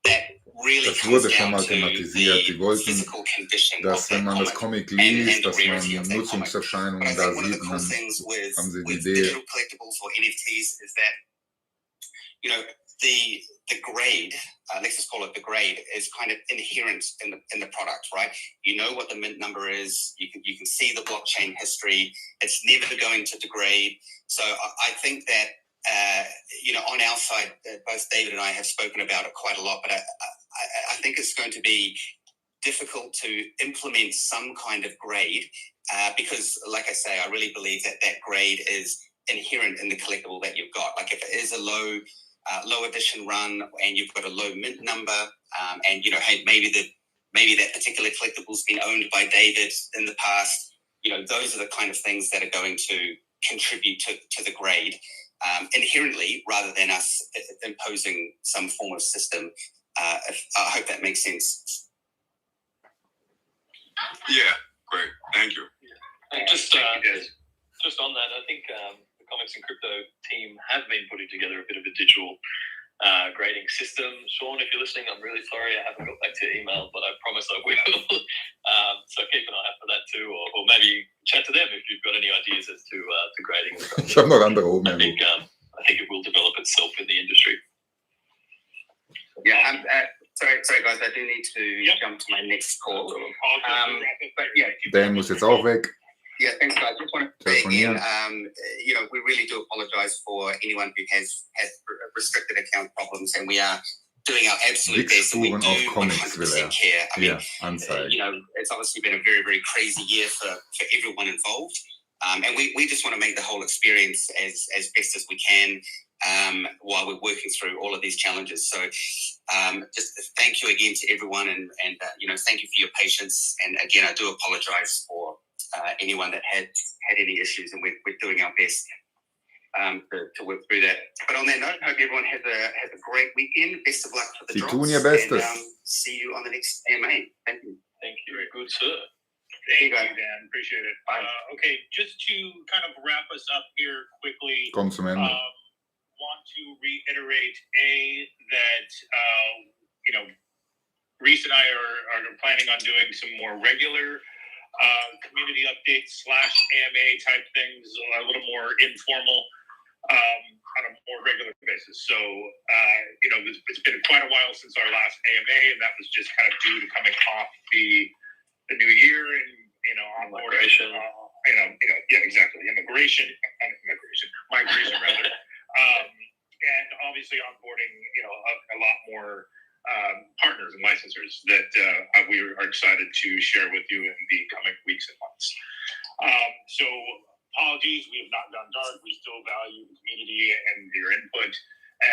that really Das wurde comes schon down mal to thematisiert. Die the wollten, physical condition of dass wenn that man das comic Comic and liest, the dass rarity man of that comic. But I Nutzungserscheinungen da think one of the sieht. Und cool dann things haben sie die with Idee, digital collectibles or NFTs is that, you know, the grade, let's just call it the grade, is kind of inherent in the product, right? You know what the mint number is. You can see the blockchain history. It's never going to degrade. So I think that you know, on our side, both David and I have spoken about it quite a lot. But I think it's going to be difficult to implement some kind of grade because, like I say, I really believe that grade is inherent in the collectible that you've got. Like if it is a low edition run and you've got a low mint number, and you know, hey, maybe that particular collectible's been owned by David in the past. You know, those are the kind of things that are going to contribute to the grade inherently, rather than us imposing some form of system. I hope that makes sense. Yeah, great. Thank you. And just on that, I think the Comics and Crypto team have been putting together a bit of a digital grading system. Sean, if you're listening, I'm really sorry I haven't got back to your email, but I promise I will. So keep an eye out for that too, or maybe chat to them if you've got any ideas as to grading. Ich habe noch andere oben. I think it will develop itself in the industry. Yeah, sorry guys, I do need to jump to my next call. But yeah, Dan muss jetzt auch weg. Yeah, thanks guys. Just want to say again, you know, we really do apologize for anyone who has restricted account problems, and we are doing our absolute best. We do 100% care. I mean, you know, it's obviously been a very, very crazy year for everyone involved. And we just want to make the whole experience as best as we can while we're working through all of these challenges. So just thank you again to everyone, and you know, thank you for your patience. And again, I do apologize for anyone that had any issues, and we're doing our best to work through that. But on that note, I hope everyone has a great weekend. Best of luck for the drops. And see you on the next AMA. Thank you. Thank you. Very good, sir. Thank you, Dan. Appreciate it. Okay, just to kind of wrap us up here quickly. Komm zum Ende. Want to reiterate that you know, Reese and I are planning on doing some more regular community updates / AMA type things, a little more informal on a more regular basis. So you know, it's been quite a while since our last AMA, and that was just kind of due to coming off the new year and, you know, migration. Yeah, exactly. Migration rather. And obviously onboarding, you know, a lot more partners and licensors that we are excited to share with you in the coming weeks and months. So apologies, we have not gone dark. We still value the community and your input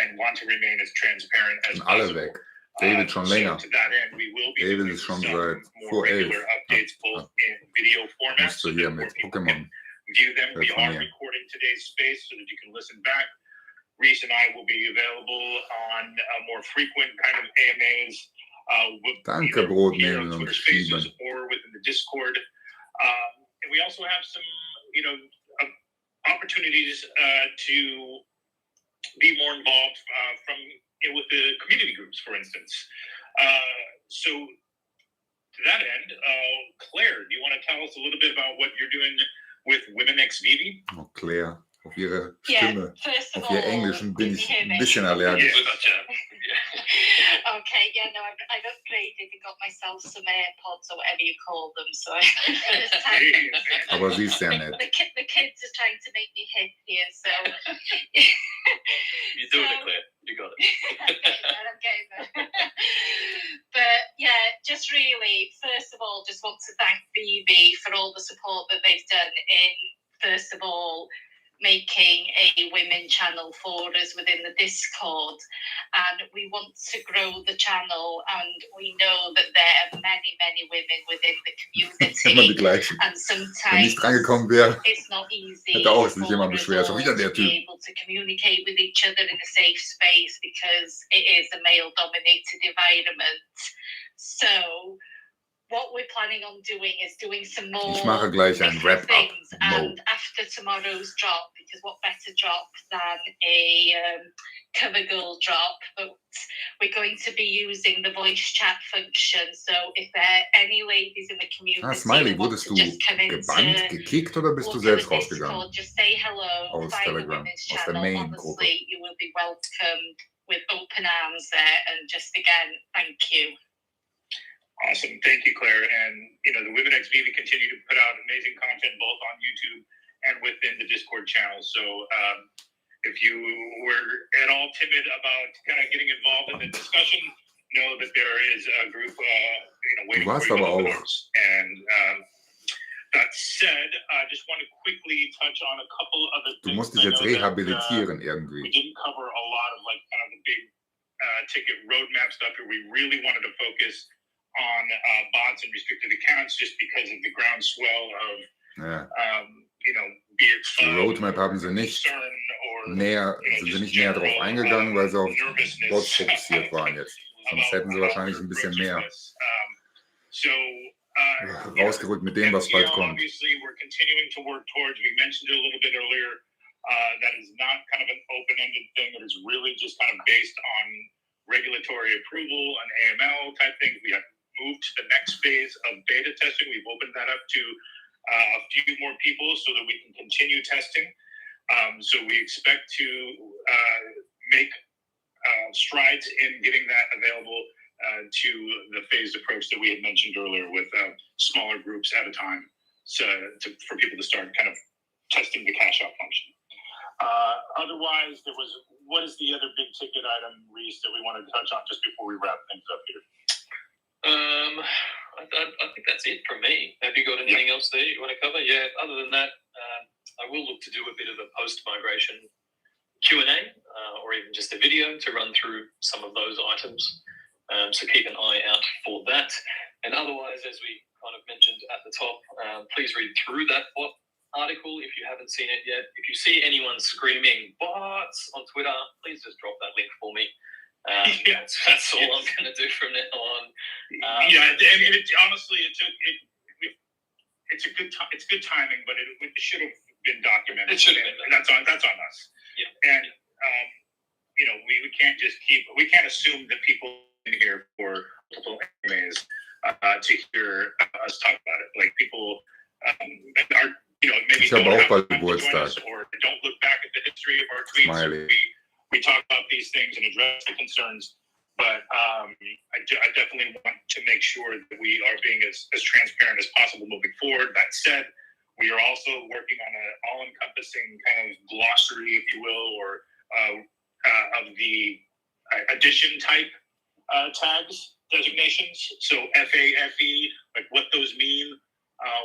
and want to remain as transparent as Sind alle possible. weg. David schon länger. So to that end, we will be David doing ist schon some seit more vor 11. regular updates, both in video format, Musst so du hier that more mit people Pokémon can view them. We are telefonieren. recording today's space so that you can listen back. Reese and I will be available on more frequent kind of AMAs. Danke, Brot here nehmen on und Twitter Spaces schieben. or within the Discord. And we also have some, opportunities to be more involved with the community groups, for instance. So to that end, Claire, do you want to tell us a little bit about what you're doing with Women X VeVe? Oh, Claire, auf ihre Stimme, first of auf ihr all, Englischen bin ich can you hear me? ein bisschen allergisch. Okay, yeah, no, I've upgraded and got myself some AirPods or whatever you call them. So first time, Aber sie ist sehr nett. the kids are trying to make me hip here, so You're doing it, Claire. You got it. I'm getting there. But yeah, just really, first of all, just want to thank VeVe for all the support that they've done in, first of all, making a women channel for us within the Discord, and we want to grow the channel, and we know that there are many women within the Immer die community, gleichen. and Wenn ich sometimes drangekommen wäre, it's not easy hätte auch sich for jemand us beschwert. Schon all wieder der to Typ. be able to communicate with each other in a safe space because it is a male-dominated environment. So what we're planning on doing is doing some more Ich mache gleich ein different Wrap-up. things, Mo. and after tomorrow's drop, because what better drop than a cover girl drop, but we're going to be using the voice chat function, so if there are any ladies in the community Smiley, who want wurdest to du just come into gebannt, gekickt oder bist du or to the selbst rausgegangen? Discord, just say hello, Aus find the Telegram, women's aus der channel. Main-Gruppe. Honestly, you will be welcomed with open arms there, and just again, thank you. Awesome. Thank you, Claire. And, the Women X VeVe continue to put out amazing content both on YouTube and within the Discord channel. So if you were at all timid about kind of getting involved in the discussion, know that there is a group, waiting Du warst for you aber with open auch. arms. And that said, I just want to quickly touch on a couple other Du things. musst dich jetzt I know that, rehabilitieren we irgendwie. didn't cover a lot of kind of the big ticket roadmap stuff here. We really wanted to focus on bots and restricted accounts just because of the groundswell of, Ja. be it Die fun Roadmap haben sie or nicht concern or sind sie nicht näher drauf eingegangen, weil sie auf Bots fokussiert waren jetzt. Sonst hätten sie wahrscheinlich ein bisschen mehr rausgerückt mit dem, was bald kommt. Obviously, we're continuing to work towards, we mentioned it a little bit earlier, that is not kind of an open-ended thing, that is really just kind of based on regulatory approval and AML type things. We have moved to the next phase of beta testing. We've opened that up to a few more people so that we can continue testing. So we expect to make strides in getting that available to the phased approach that we had mentioned earlier with smaller groups at a time, so for people to start kind of testing the cash out function. Otherwise, what is the other big ticket item, Reese, that we wanted to touch on just before we wrap things up here? I think that's it from me. Have you got anything else there you want to cover? Yeah, other than that, I will look to do a bit of a post-migration Q&A or even just a video to run through some of those items. So keep an eye out for that. And otherwise, as we kind of mentioned at the top, please read through that article if you haven't seen it yet. If you see anyone screaming bots on Twitter, please just drop that link for me. That's all I'm going to do from now on. And honestly, it's good timing, but it should have been documented. It should have been. That's on us. Yeah. And we can't assume that people in here for multiple AMAs to hear us talk about it. Like people are maybe Ich habe don't auch have bald time to join Geburtstag. us or don't look back at the history of our tweets. Smiley. We talk about these things and address the concerns, but I definitely want to make sure that we are being as transparent as possible moving forward. That said, we are also working on an all-encompassing kind of glossary, if you will, or of the addition type tags, designations. So FAFE, like what those mean,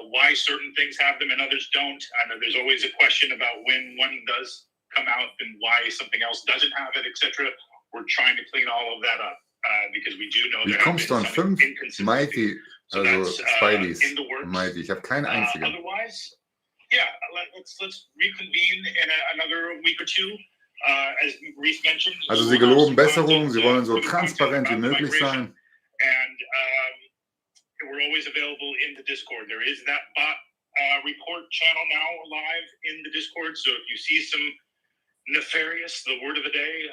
why certain things have them and others don't. I know there's always a question about when one does come out and why something else doesn't have it, etc. We're trying to clean all of that up because we do know Wie there have kommst du been an some 5 inconsistencies. Mighty, So also that's Spideys? in the works. Mighty, ich habe keine einzige. Otherwise, yeah, let's reconvene in another week or two. As Reese mentioned, Also we sie will have geloben some Besserung, sie content, wollen so new content transparent wie about the möglich migration. sein. And we're always available in the Discord. There is that bot report channel now live in the Discord. So if you see some nefarious, the word of the day,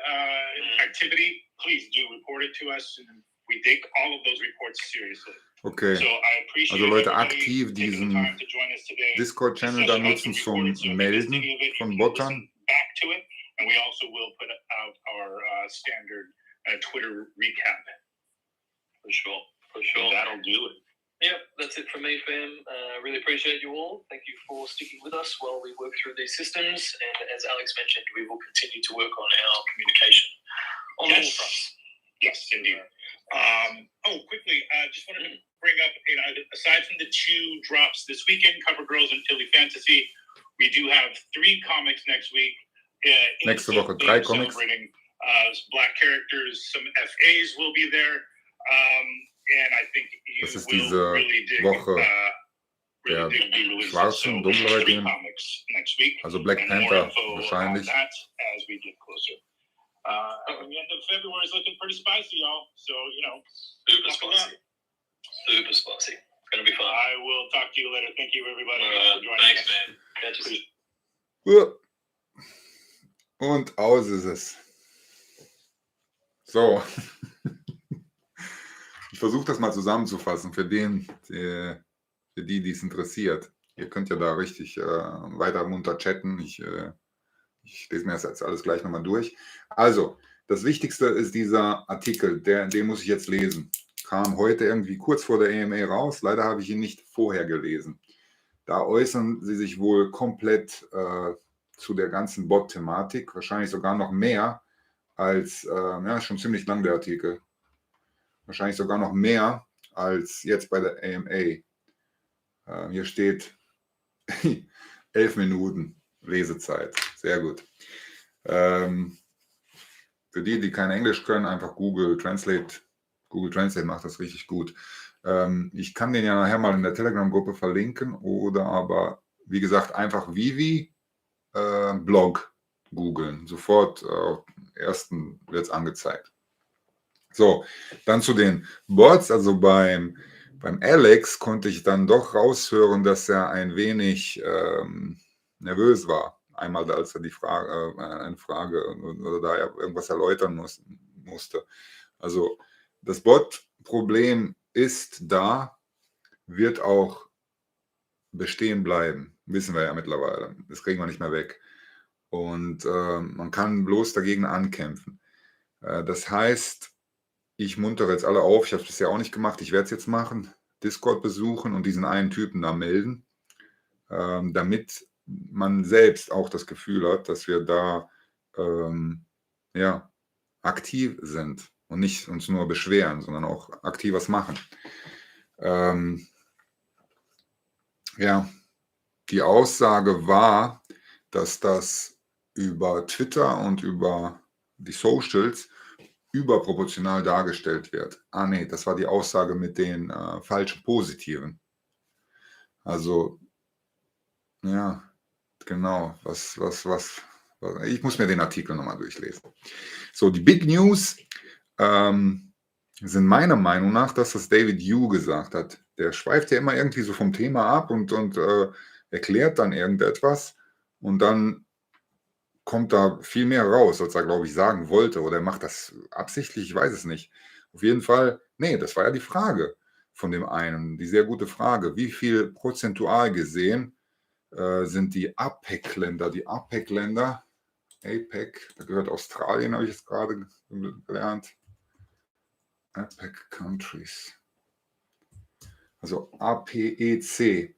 activity, please do report it to us. And we take all of those reports seriously. Okay, So I appreciate also Leute everybody aktiv taking the diesen time to join us today. Discord-Channel This da session has nutzen been zum recorded, so if you missed Melden any of it, you von can Bottern. listen back to it. And we also will put out our standard Twitter recap. For sure. So that'll do it. Yep, that's it from me, fam. Really appreciate you all. Thank you for sticking with us while we work through these systems. And as Alex mentioned, we will continue to work on our communication on all fronts. Yes, indeed. Quickly, just wanted to bring up, aside from the 2 drops this weekend, Cover Girls and Philly Fantasy, we do have 3 comics next week. Nächste Woche 3 Comics. Celebrating Black characters, some FAs will be there. And I think you Das ist will diese really dig, Woche der really dig the releases. Schwarzen, So 3 Dunkelhäutigen, comics next week. also Black And more Panther info wahrscheinlich. on that as we get closer. The end of February is looking pretty spicy, y'all. So, Super buckle up. spicy. Super spicy. It's going to be fun. I will talk to you later. Thank you, everybody, for joining Thanks, us. man. Catch you soon. Und aus ist es. So. Ich versuche das mal zusammenzufassen für die es interessiert. Ihr könnt ja da richtig weiter munter chatten. Ich lese mir das jetzt alles gleich nochmal durch. Also, das Wichtigste ist dieser Artikel, den muss ich jetzt lesen. Kam heute irgendwie kurz vor der AMA raus. Leider habe ich ihn nicht vorher gelesen. Da äußern sie sich wohl komplett zu der ganzen Bot-Thematik. Wahrscheinlich sogar noch mehr als, schon ziemlich lang der Artikel. Wahrscheinlich sogar noch mehr als jetzt bei der AMA. Hier steht 11 Minuten Lesezeit. Sehr gut. Für die kein Englisch können, einfach Google Translate. Google Translate macht das richtig gut. Ich kann den ja nachher mal in der Telegram-Gruppe verlinken oder aber, wie gesagt, einfach VeVe Blog googeln. Sofort ersten wird es angezeigt. So, dann zu den Bots. Also beim Alex konnte ich dann doch raushören, dass er ein wenig nervös war. Einmal, als er eine Frage oder da irgendwas erläutern musste. Also das Bot-Problem ist da, wird auch bestehen bleiben. Wissen wir ja mittlerweile. Das kriegen wir nicht mehr weg. Und man kann bloß dagegen ankämpfen. Das heißt, ich muntere jetzt alle auf, ich habe es bisher auch nicht gemacht, ich werde es jetzt machen, Discord besuchen und diesen einen Typen da melden, damit man selbst auch das Gefühl hat, dass wir da aktiv sind und nicht uns nur beschweren, sondern auch aktiv was machen. Die Aussage war, dass das über Twitter und über die Socials überproportional dargestellt wird. Nee, das war die Aussage mit den falschen Positiven. Also, ja, genau, ich muss mir den Artikel nochmal durchlesen. So, die Big News sind meiner Meinung nach, dass das David Yu gesagt hat. Der schweift ja immer irgendwie so vom Thema ab und erklärt dann irgendetwas und dann kommt da viel mehr raus, als er, glaube ich, sagen wollte. Oder er macht das absichtlich, ich weiß es nicht. Auf jeden Fall, nee, das war ja die Frage von dem einen, die sehr gute Frage. Wie viel prozentual gesehen sind die APEC-Länder? Die APEC-Länder, APEC, da gehört Australien, habe ich jetzt gerade gelernt. APEC Countries. Also APEC.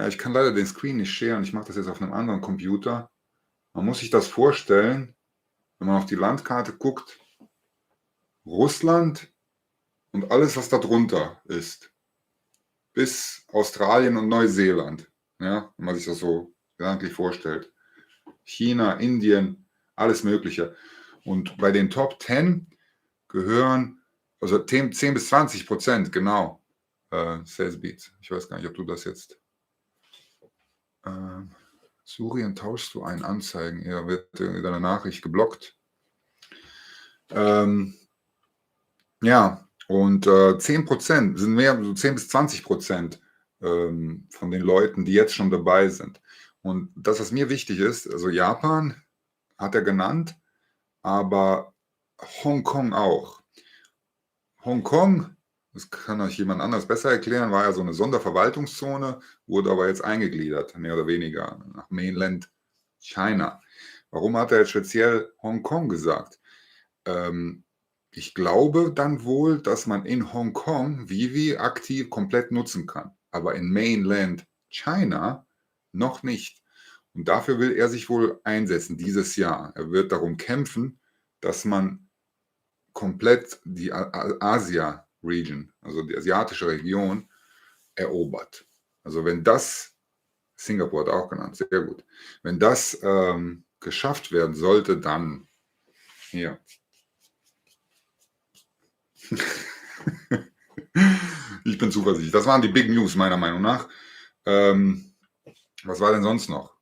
Ich kann leider den Screen nicht sharen. Ich mache das jetzt auf einem anderen Computer. Man muss sich das vorstellen, wenn man auf die Landkarte guckt, Russland und alles, was da drunter ist. bis Australien und Neuseeland. Ja, wenn man sich das so gedanklich vorstellt. China, Indien, alles Mögliche. Und bei den Top 10 gehören, also 10 bis 20%, genau, Sales Beats. Ich weiß gar nicht, ob du das jetzt... Surien, tauschst du ein Anzeigen? Ja, wird deine Nachricht geblockt. Ja, und 10% sind mehr, so 10 bis 20% von den Leuten, die jetzt schon dabei sind. Und das, was mir wichtig ist, also Japan hat er genannt, aber Hongkong auch. Hongkong, das kann euch jemand anders besser erklären, war ja so eine Sonderverwaltungszone, wurde aber jetzt eingegliedert, mehr oder weniger, nach Mainland China. Warum hat er jetzt speziell Hongkong gesagt? Ich glaube dann wohl, dass man in Hongkong VeVe aktiv komplett nutzen kann, aber in Mainland China noch nicht. Und dafür will er sich wohl einsetzen dieses Jahr. Er wird darum kämpfen, dass man komplett die Asia-Region, also die asiatische Region, erobert. Also wenn das, Singapur hat auch genannt, sehr gut, wenn das geschafft werden sollte, dann hier. Ich bin zuversichtlich. Das waren die Big News meiner Meinung nach. Was war denn sonst noch?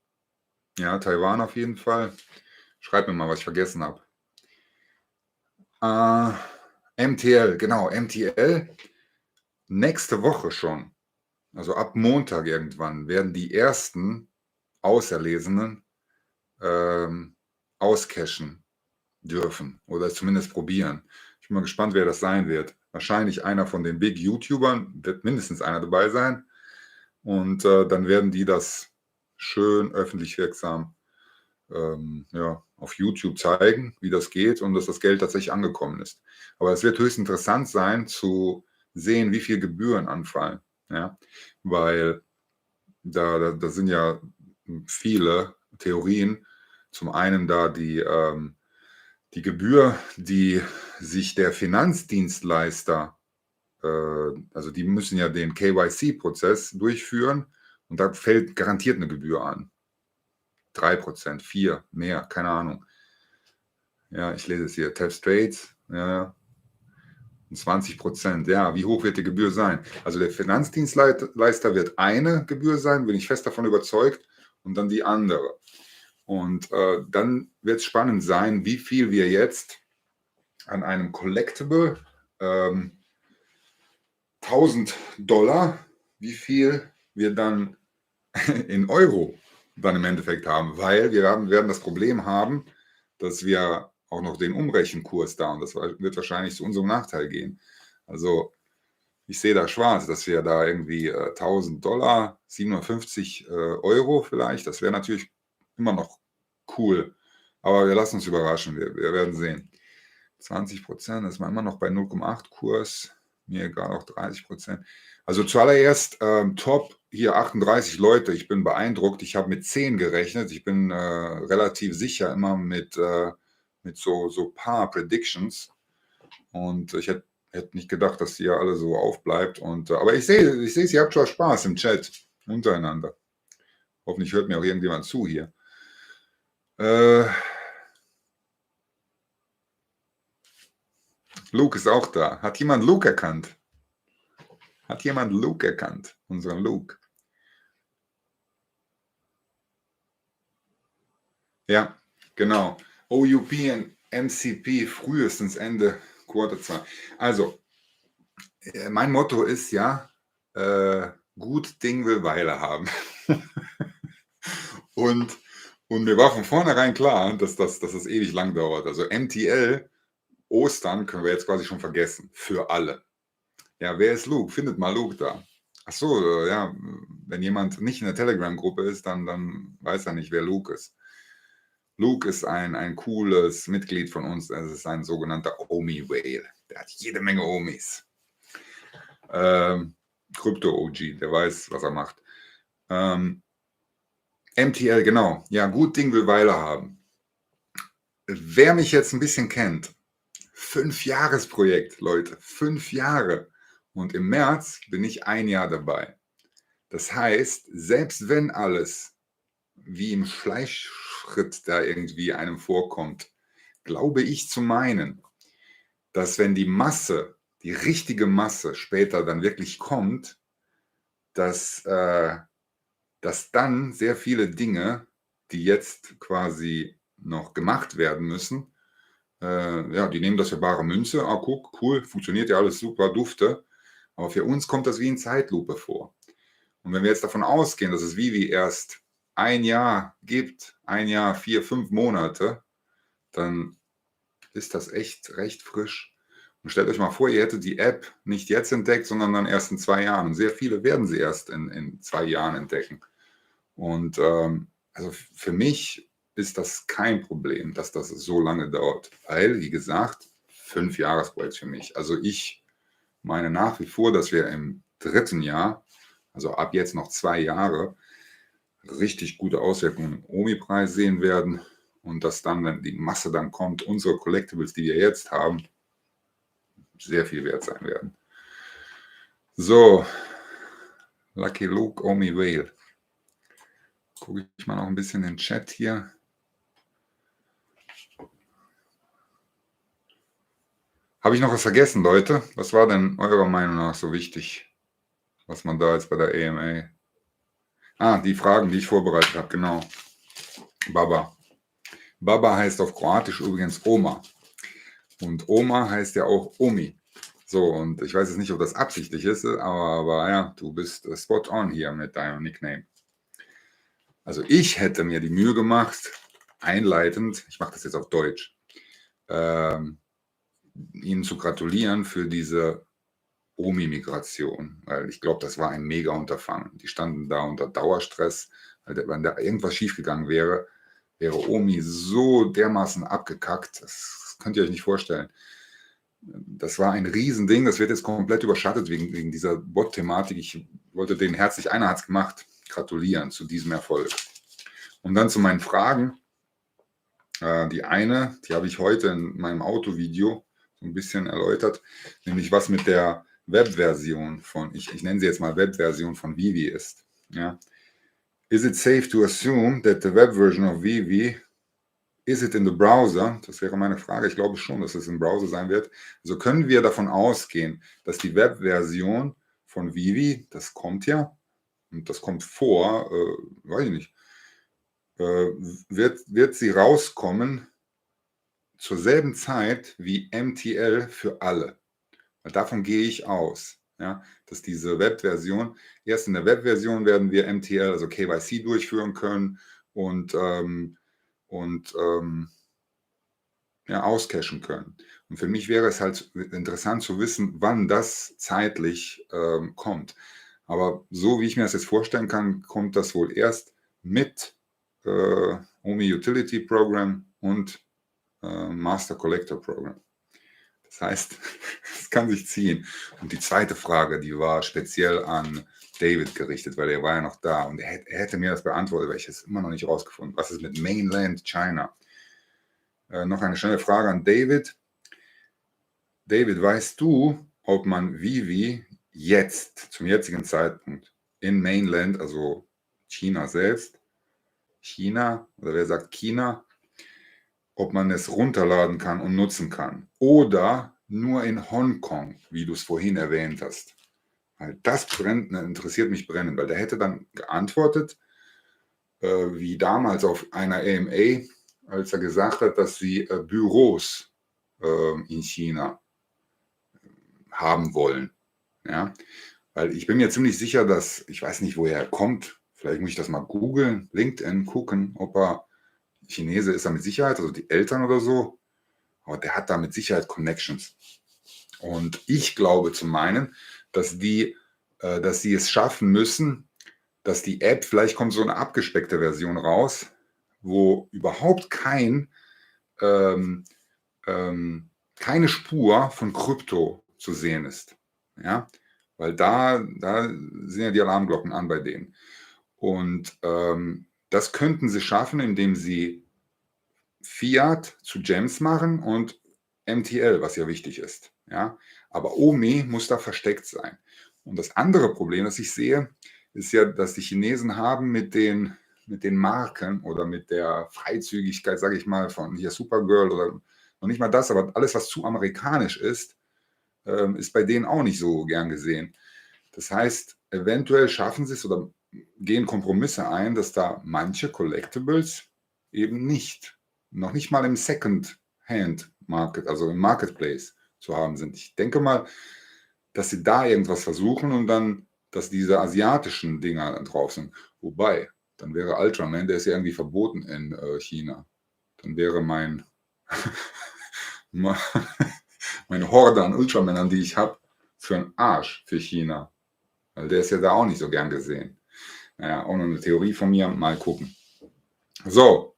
Ja, Taiwan auf jeden Fall. Schreibt mir mal, was ich vergessen habe. MTL, genau, MTL. Nächste Woche schon, also ab Montag irgendwann, werden die ersten Auserlesenen auscashen dürfen oder zumindest probieren. Ich bin mal gespannt, wer das sein wird. Wahrscheinlich einer von den Big YouTubern, wird mindestens einer dabei sein. Und dann werden die das schön öffentlich wirksam ja, auf YouTube zeigen, wie das geht und dass das Geld tatsächlich angekommen ist. Aber es wird höchst interessant sein zu sehen, wie viel Gebühren anfallen. Ja? Weil da sind ja viele Theorien. Zum einen da die Gebühr, die sich der Finanzdienstleister, also die müssen ja den KYC-Prozess durchführen und da fällt garantiert eine Gebühr an. 3%, 4%, mehr, keine Ahnung. Ja, ich lese es hier. Tap Straits, ja, 20%. Ja, wie hoch wird die Gebühr sein? Also der Finanzdienstleister wird eine Gebühr sein, bin ich fest davon überzeugt, und dann die andere. Und dann wird es spannend sein, wie viel wir jetzt an einem Collectible, $1000, wie viel wir dann in Euro dann im Endeffekt haben, weil wir werden das Problem haben, dass wir auch noch den Umrechenkurs da, und das wird wahrscheinlich zu unserem Nachteil gehen. Also ich sehe da schwarz, dass wir da irgendwie $1000, 750 Euro vielleicht, das wäre natürlich immer noch cool, aber wir lassen uns überraschen, wir werden sehen. 20%, ist man immer noch bei 0,8 Kurs, mir egal, auch 30%. Also zuallererst top, hier 38 Leute, ich bin beeindruckt, ich habe mit 10 gerechnet, ich bin relativ sicher immer mit so paar Predictions, und ich hätte nicht gedacht, dass ihr alle so aufbleibt, und aber ich sehe, ihr habt schon Spaß im Chat untereinander. Hoffentlich hört mir auch irgendjemand zu hier. Luke ist auch da. Hat jemand Luke erkannt? Hat jemand Luke erkannt? Unseren Luke. Ja, genau. OUP und MCP frühestens Ende Quarter 2. Also, mein Motto ist ja, gut Ding will Weile haben. Und mir war von vornherein klar, dass das ewig lang dauert. Also MTL, Ostern können wir jetzt quasi schon vergessen. Für alle. Ja, wer ist Luke? Findet mal Luke da. Ach so, ja, wenn jemand nicht in der Telegram-Gruppe ist, dann weiß er nicht, wer Luke ist. Luke ist ein cooles Mitglied von uns. Es ist ein sogenannter Omi-Whale. Der hat jede Menge Omis. Krypto-OG, der weiß, was er macht. MTL, genau. Ja, gut Ding will Weile haben. Wer mich jetzt ein bisschen kennt, 5-Jahres-Projekt, Leute, 5 Jahre. Und im März bin ich 1 Jahr dabei. Das heißt, selbst wenn alles wie im Schleichschritt da irgendwie einem vorkommt, glaube ich zu meinen, dass wenn die Masse, die richtige Masse später dann wirklich kommt, dass dann sehr viele Dinge, die jetzt quasi noch gemacht werden müssen, ja, die nehmen das für bare Münze. Ah, guck, cool, funktioniert ja alles super, dufte. Aber für uns kommt das wie in Zeitlupe vor. Und wenn wir jetzt davon ausgehen, dass es VeVe erst 1 Jahr gibt, 1 Jahr, 4, 5 Monate, dann ist das echt recht frisch. Und stellt euch mal vor, ihr hättet die App nicht jetzt entdeckt, sondern dann erst in 2 Jahren. Und sehr viele werden sie erst in 2 Jahren entdecken. Und also für mich ist das kein Problem, dass das so lange dauert. Weil, wie gesagt, 5 Jahresprojekt für mich. Also ich meine nach wie vor, dass wir im 3. Jahr, also ab jetzt noch 2 Jahre, richtig gute Auswirkungen im OMI-Preis sehen werden und dass dann, wenn die Masse dann kommt, unsere Collectibles, die wir jetzt haben, sehr viel wert sein werden. So, Lucky Luke, OMI Whale. Gucke ich mal noch ein bisschen in den Chat hier. Habe ich noch was vergessen, Leute? Was war denn eurer Meinung nach so wichtig, was man da jetzt bei der AMA... die Fragen, die ich vorbereitet habe, genau. Baba. Baba heißt auf Kroatisch übrigens Oma. Und Oma heißt ja auch Omi. So, und ich weiß jetzt nicht, ob das absichtlich ist, aber ja, du bist spot on hier mit deinem Nickname. Also ich hätte mir die Mühe gemacht, einleitend, ich mache das jetzt auf Deutsch, Ihnen zu gratulieren für diese OMI-Migration, weil ich glaube, das war ein mega Unterfangen. Die standen da unter Dauerstress, weil wenn da irgendwas schiefgegangen wäre, wäre OMI so dermaßen abgekackt, das könnt ihr euch nicht vorstellen. Das war ein Riesending, das wird jetzt komplett überschattet wegen dieser Bot-Thematik. Ich wollte denen herzlich, einer hat es gemacht, gratulieren zu diesem Erfolg. Und dann zu meinen Fragen. Die eine, die habe ich heute in meinem Autovideo so ein bisschen erläutert, nämlich was mit der Webversion von, ich nenne sie jetzt mal Webversion von VeVe ist. Ja. Is it safe to assume that the web version of VeVe, is it in the browser? Das wäre meine Frage. Ich glaube schon, dass es im Browser sein wird. Also können wir davon ausgehen, dass die Webversion von VeVe, das kommt ja, und das kommt vor, weiß ich nicht, wird sie rauskommen zur selben Zeit wie MTL für alle. Weil davon gehe ich aus, ja, dass diese Webversion, erst in der Webversion werden wir MTL, also KYC durchführen können und ja, auscachen können. Und für mich wäre es halt interessant zu wissen, wann das zeitlich kommt. Aber so wie ich mir das jetzt vorstellen kann, kommt das wohl erst mit OMI Utility Program und Master Collector Program. Das heißt, es kann sich ziehen. Und die zweite Frage, die war speziell an David gerichtet, weil er war ja noch da und er hätte mir das beantwortet, weil ich es immer noch nicht rausgefunden. Was ist mit Mainland China? Noch eine schnelle Frage an David. David, weißt du, ob man VeVe jetzt, zum jetzigen Zeitpunkt, in Mainland, also China selbst, China, oder wer sagt China, ob man es runterladen kann und nutzen kann? Oder nur in Hongkong, wie du es vorhin erwähnt hast? Weil das interessiert mich brennend, weil der hätte dann geantwortet, wie damals auf einer AMA, als er gesagt hat, dass sie Büros in China haben wollen. Ja? Weil ich bin mir ziemlich sicher, dass, ich weiß nicht, woher er kommt, vielleicht muss ich das mal googeln, LinkedIn gucken, ob er Chinese ist, er mit Sicherheit, also die Eltern oder so, aber der hat da mit Sicherheit Connections. Und ich glaube zu meinen, dass sie es schaffen müssen, dass die App, vielleicht kommt so eine abgespeckte Version raus, wo überhaupt keine Spur von Krypto zu sehen ist. Ja? Weil da sind ja die Alarmglocken an bei denen. Und das könnten sie schaffen, indem sie Fiat zu Gems machen und MTL, was ja wichtig ist. Ja? Aber Omi muss da versteckt sein. Und das andere Problem, das ich sehe, ist ja, dass die Chinesen haben mit den Marken oder mit der Freizügigkeit, sage ich mal, von hier Supergirl oder noch nicht mal das, aber alles, was zu amerikanisch ist bei denen auch nicht so gern gesehen. Das heißt, eventuell schaffen sie es oder gehen Kompromisse ein, dass da manche Collectibles eben noch nicht mal im Second-Hand-Market, also im Marketplace zu haben sind. Ich denke mal, dass sie da irgendwas versuchen und dann, dass diese asiatischen Dinger drauf sind. Wobei, dann wäre Ultraman, der ist ja irgendwie verboten in China. Dann wäre meine Horde an Ultramännern, die ich habe, für einen Arsch für China. Weil der ist ja da auch nicht so gern gesehen. Naja, auch noch eine Theorie von mir, mal gucken. So,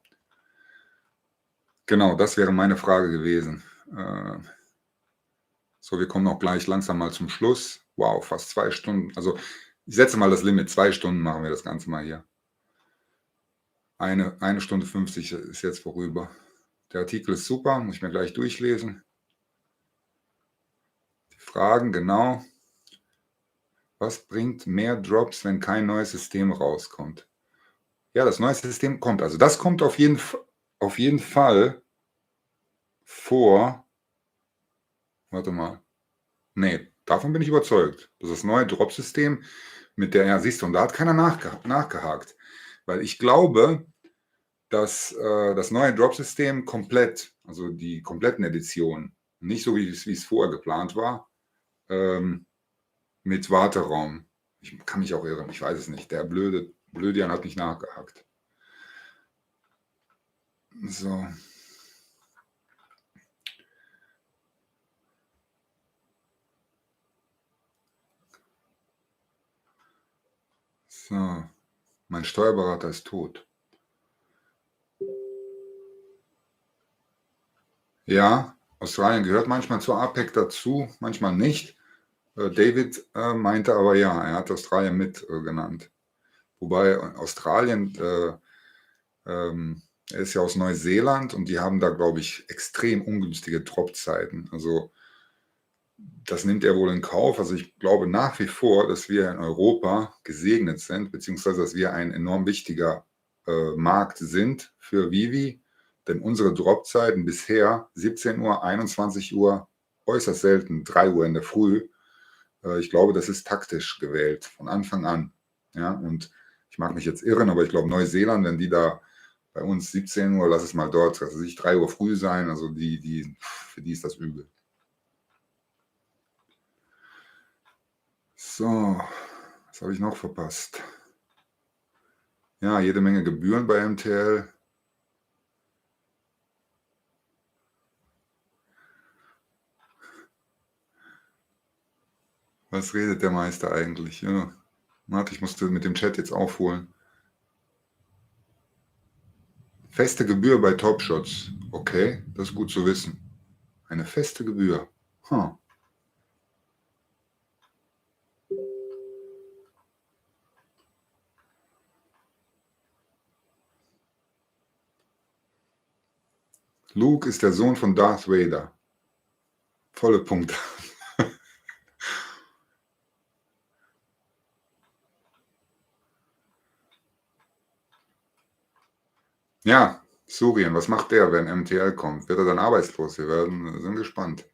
genau, das wäre meine Frage gewesen. So, wir kommen auch gleich langsam mal zum Schluss. Wow, fast 2 Stunden. Also ich setze mal das Limit, 2 Stunden machen wir das Ganze mal hier. 1 Stunde 50 ist jetzt vorüber. Der Artikel ist super, muss ich mir gleich durchlesen. Die Fragen, genau. Was bringt mehr Drops, wenn kein neues System rauskommt? Ja, das neue System kommt. Also das kommt auf jeden Fall vor. Warte mal. Nee, davon bin ich überzeugt. Das ist das neue Drop-System mit der, ja siehst du, und da hat keiner nachgehakt. Weil ich glaube, dass das neue Drop-System komplett, also die kompletten Editionen, nicht so wie es vorher geplant war, mit Warteraum. Ich kann mich auch irren, ich weiß es nicht. Der Blödian hat nicht nachgehakt. So. So. Mein Steuerberater ist tot. Ja, Australien gehört manchmal zur APEC dazu, manchmal nicht. David meinte aber ja, er hat Australien mit genannt. Wobei Australien, er ist ja aus Neuseeland und die haben da, glaube ich, extrem ungünstige Drop-Zeiten. Also das nimmt er wohl in Kauf. Also ich glaube nach wie vor, dass wir in Europa gesegnet sind, beziehungsweise dass wir ein enorm wichtiger Markt sind für VeVe. Denn unsere Dropzeiten bisher 17 Uhr, 21 Uhr, äußerst selten 3 Uhr in der Früh. Ich glaube, das ist taktisch gewählt, von Anfang an. Ja, und ich mag mich jetzt irren, aber ich glaube, Neuseeland, wenn die da bei uns 17 Uhr, lass es mal dort, also nicht 3 Uhr früh sein, also für die ist das übel. So, was habe ich noch verpasst? Ja, jede Menge Gebühren bei MTL. Was redet der Meister eigentlich? Ja. Warte, ich musste mit dem Chat jetzt aufholen. Feste Gebühr bei Topshots. Okay, das ist gut zu wissen. Eine feste Gebühr. Huh. Luke ist der Sohn von Darth Vader. Volle Punkte. Ja, Surien, was macht der, wenn MTL kommt? Wird er dann arbeitslos? Wir sind gespannt.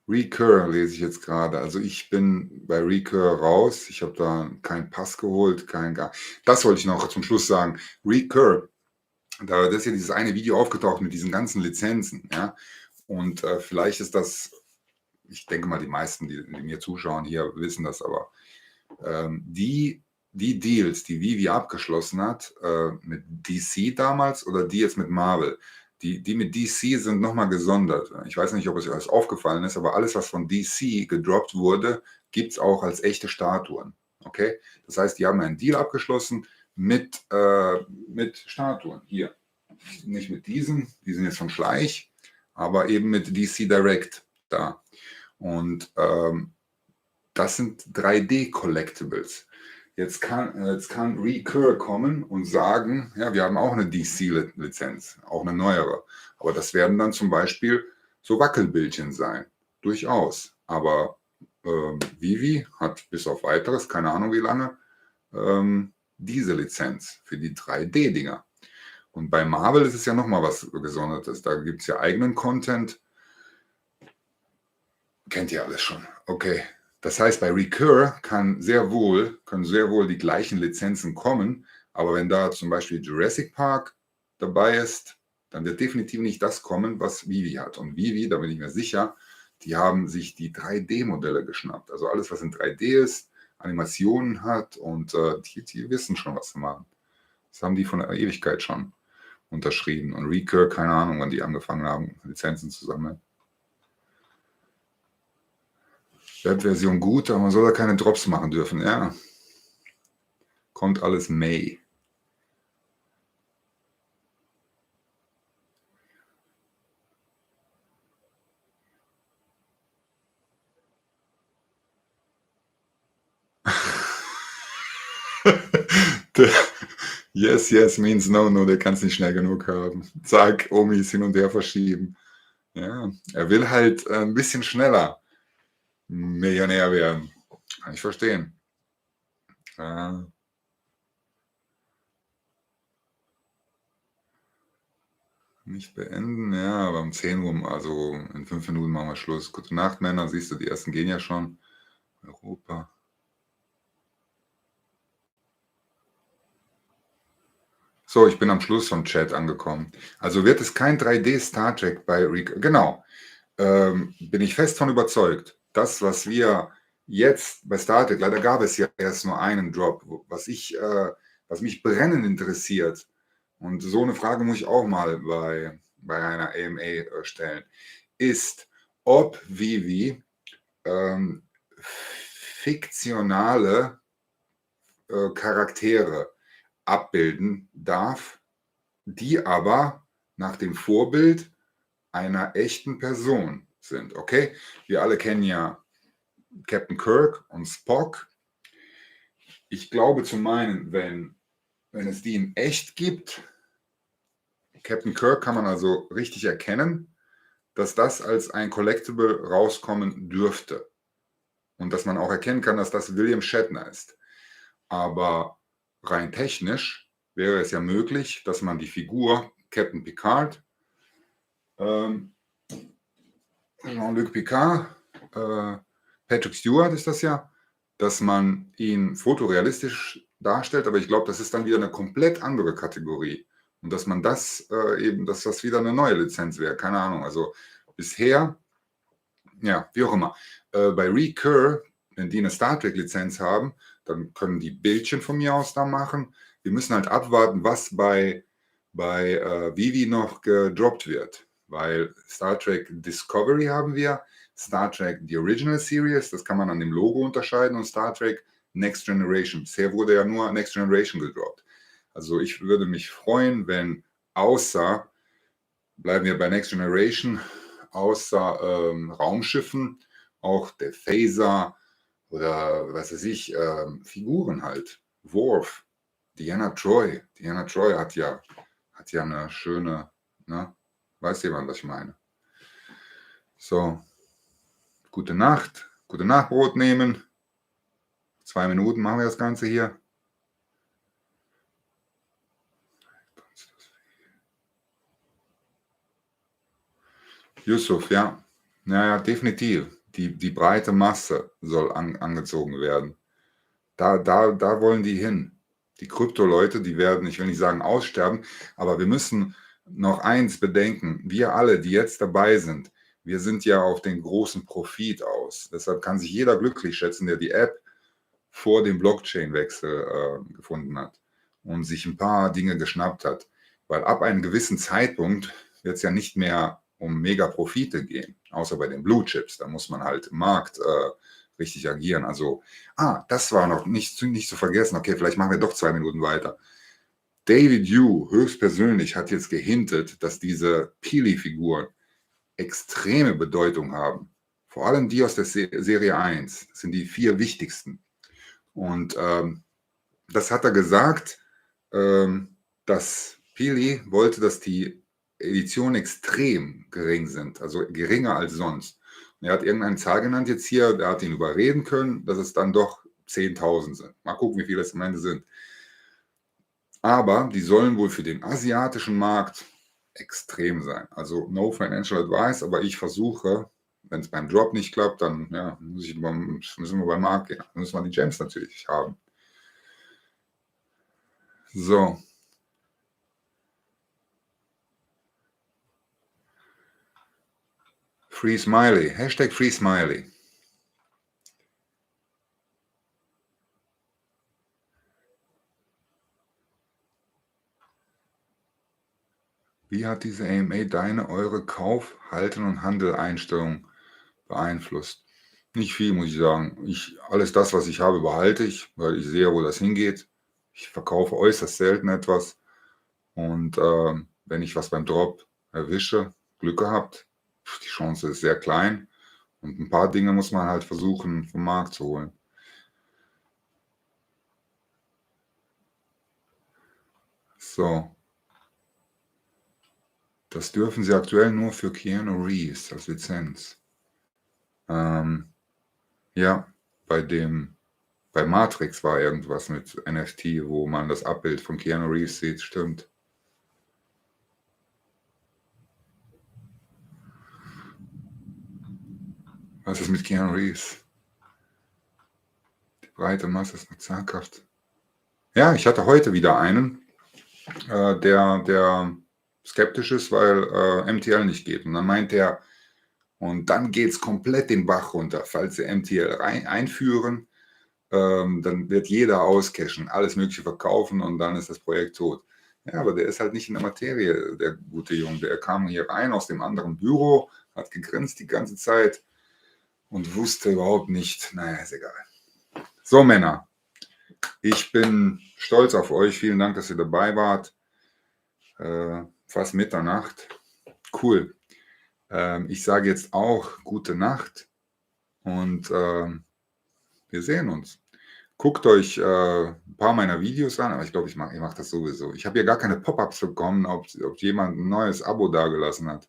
Recur lese ich jetzt gerade. Also ich bin bei Recur raus. Ich habe da keinen Pass geholt, Das wollte ich noch zum Schluss sagen. Recur, da ist ja dieses eine Video aufgetaucht mit diesen ganzen Lizenzen. Ja? Und vielleicht ist das, ich denke mal, die meisten, die mir zuschauen hier, wissen das, aber die Deals, die VeVe abgeschlossen hat, mit DC damals oder die jetzt mit Marvel, die mit DC sind nochmal gesondert. Ich weiß nicht, ob es euch aufgefallen ist, aber alles, was von DC gedroppt wurde, gibt es auch als echte Statuen. Okay? Das heißt, die haben einen Deal abgeschlossen mit Statuen. Hier. Nicht mit diesen, die sind jetzt von Schleich, aber eben mit DC Direct da. Und das sind 3D-Collectibles. Jetzt kann Recur kommen und sagen, ja, wir haben auch eine DC-Lizenz, auch eine neuere. Aber das werden dann zum Beispiel so Wackelbildchen sein. Durchaus. Aber VeVe hat bis auf weiteres, keine Ahnung wie lange, diese Lizenz für die 3D-Dinger. Und bei Marvel ist es ja nochmal was Gesondertes. Da gibt es ja eigenen Content. Kennt ihr alles schon. Okay. Das heißt, bei Recur können sehr wohl die gleichen Lizenzen kommen, aber wenn da zum Beispiel Jurassic Park dabei ist, dann wird definitiv nicht das kommen, was VeVe hat. Und VeVe, da bin ich mir sicher, die haben sich die 3D-Modelle geschnappt. Also alles, was in 3D ist, Animationen hat und die wissen schon, was sie machen. Das haben die von der Ewigkeit schon unterschrieben. Und Recur, keine Ahnung, wann die angefangen haben, Lizenzen zu sammeln. Webversion gut, aber man soll da keine Drops machen dürfen. Ja. Kommt alles May. Yes, yes means no, no, der kann es nicht schnell genug haben. Zack, Omis hin und her verschieben. Ja, er will halt ein bisschen schneller Millionär werden. Kann ich verstehen. Nicht beenden, ja, aber um 10 Uhr, also in 5 Minuten machen wir Schluss. Gute Nacht, Männer, siehst du, die ersten gehen ja schon. Europa. So, ich bin am Schluss vom Chat angekommen. Also wird es kein 3D Star Trek bei Recur. Genau. Bin ich fest von überzeugt. Das, was wir jetzt bei Star Trek, leider gab es ja erst nur einen Drop, was mich brennend interessiert. Und so eine Frage muss ich auch mal bei einer AMA stellen, ist, ob VeVe fiktionale Charaktere abbilden darf, die aber nach dem Vorbild einer echten Person sind. Okay, wir alle kennen ja Captain Kirk und Spock. Ich glaube zu meinen, wenn es die in echt gibt, Captain Kirk kann man also richtig erkennen, dass das als ein Collectible rauskommen dürfte. Und dass man auch erkennen kann, dass das William Shatner ist. Aber rein technisch wäre es ja möglich, dass man die Figur Captain Picard, Jean-Luc Picard, Patrick Stewart ist das ja, dass man ihn fotorealistisch darstellt, aber ich glaube, das ist dann wieder eine komplett andere Kategorie. Und dass man das dass das wieder eine neue Lizenz wäre, keine Ahnung. Also bisher, ja, wie auch immer. Bei Recur, wenn die eine Star Trek-Lizenz haben, dann können die Bildchen von mir aus da machen. Wir müssen halt abwarten, was bei VeVe noch gedroppt wird. Weil Star Trek Discovery haben wir, Star Trek The Original Series, das kann man an dem Logo unterscheiden, und Star Trek Next Generation. Bisher wurde ja nur Next Generation gedroppt. Also ich würde mich freuen, wenn bleiben wir bei Next Generation, außer Raumschiffen, auch der Phaser oder was weiß ich, Figuren halt. Worf, Deanna Troi. Deanna Troi hat ja eine schöne, ne? Weiß jemand, was ich meine? So, gute Nacht. Gute Nacht, Brot nehmen. 2 Minuten machen wir das Ganze hier. Yusuf, ja. Naja, definitiv. Die breite Masse soll angezogen werden. Da wollen die hin. Die Krypto-Leute, die werden, ich will nicht sagen aussterben, aber wir müssen noch eins bedenken. Wir alle, die jetzt dabei sind, wir sind ja auf den großen Profit aus. Deshalb kann sich jeder glücklich schätzen, der die App vor dem Blockchain-Wechsel gefunden hat und sich ein paar Dinge geschnappt hat. Weil ab einem gewissen Zeitpunkt wird es ja nicht mehr um Mega-Profite gehen, außer bei den Blue Chips. Da muss man halt im Markt richtig agieren. Also, das war noch nicht zu vergessen. Okay, vielleicht machen wir doch 2 Minuten weiter. David Yu höchstpersönlich hat jetzt gehintet, dass diese Peely-Figuren extreme Bedeutung haben. Vor allem die aus der Serie 1. Das sind die 4 wichtigsten. Und das hat er gesagt, dass Peely wollte, dass die Editionen extrem gering sind, also geringer als sonst. Und er hat irgendeine Zahl genannt jetzt hier, der hat ihn überreden können, dass es dann doch 10.000 sind. Mal gucken, wie viele es am Ende sind. Aber die sollen wohl für den asiatischen Markt extrem sein. Also no financial advice, aber ich versuche, wenn es beim Drop nicht klappt, dann ja, müssen wir beim Markt gehen. Dann müssen wir die Gems natürlich haben. So. Free Smiley. Hashtag Free Smiley. Wie hat diese AMA eure Kauf-, Halten- und Handel-Einstellung beeinflusst? Nicht viel, muss ich sagen. Alles das, was ich habe, behalte ich, weil ich sehe, wo das hingeht. Ich verkaufe äußerst selten etwas. Und wenn ich was beim Drop erwische, Glück gehabt, die Chance ist sehr klein. Und ein paar Dinge muss man halt versuchen, vom Markt zu holen. So. Das dürfen sie aktuell nur für Keanu Reeves als Lizenz. Ja, bei Matrix war irgendwas mit NFT, wo man das Abbild von Keanu Reeves sieht, stimmt. Was ist mit Keanu Reeves? Die breite Masse ist nur zaghaft. Ja, ich hatte heute wieder einen, der skeptisch ist, weil MTL nicht geht. Und dann meint er, und dann geht es komplett den Bach runter. Falls sie MTL einführen, dann wird jeder auscashen, alles Mögliche verkaufen und dann ist das Projekt tot. Ja, aber der ist halt nicht in der Materie, der gute Junge. Der kam hier rein aus dem anderen Büro, hat gegrinst die ganze Zeit und wusste überhaupt nicht, naja, ist egal. So, Männer, ich bin stolz auf euch. Vielen Dank, dass ihr dabei wart. Fast Mitternacht. Cool. Ich sage jetzt auch gute Nacht und wir sehen uns. Guckt euch ein paar meiner Videos an, aber ich glaube, ich mach das sowieso. Ich habe hier gar keine Pop-ups bekommen, ob jemand ein neues Abo dagelassen hat.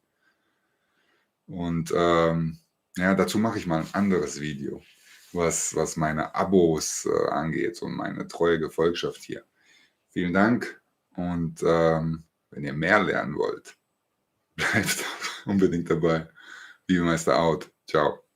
Und ja, dazu mache ich mal ein anderes Video, was meine Abos angeht und meine treue Gefolgschaft hier. Vielen Dank und wenn ihr mehr lernen wollt, bleibt unbedingt dabei. Liebe Meister out. Ciao.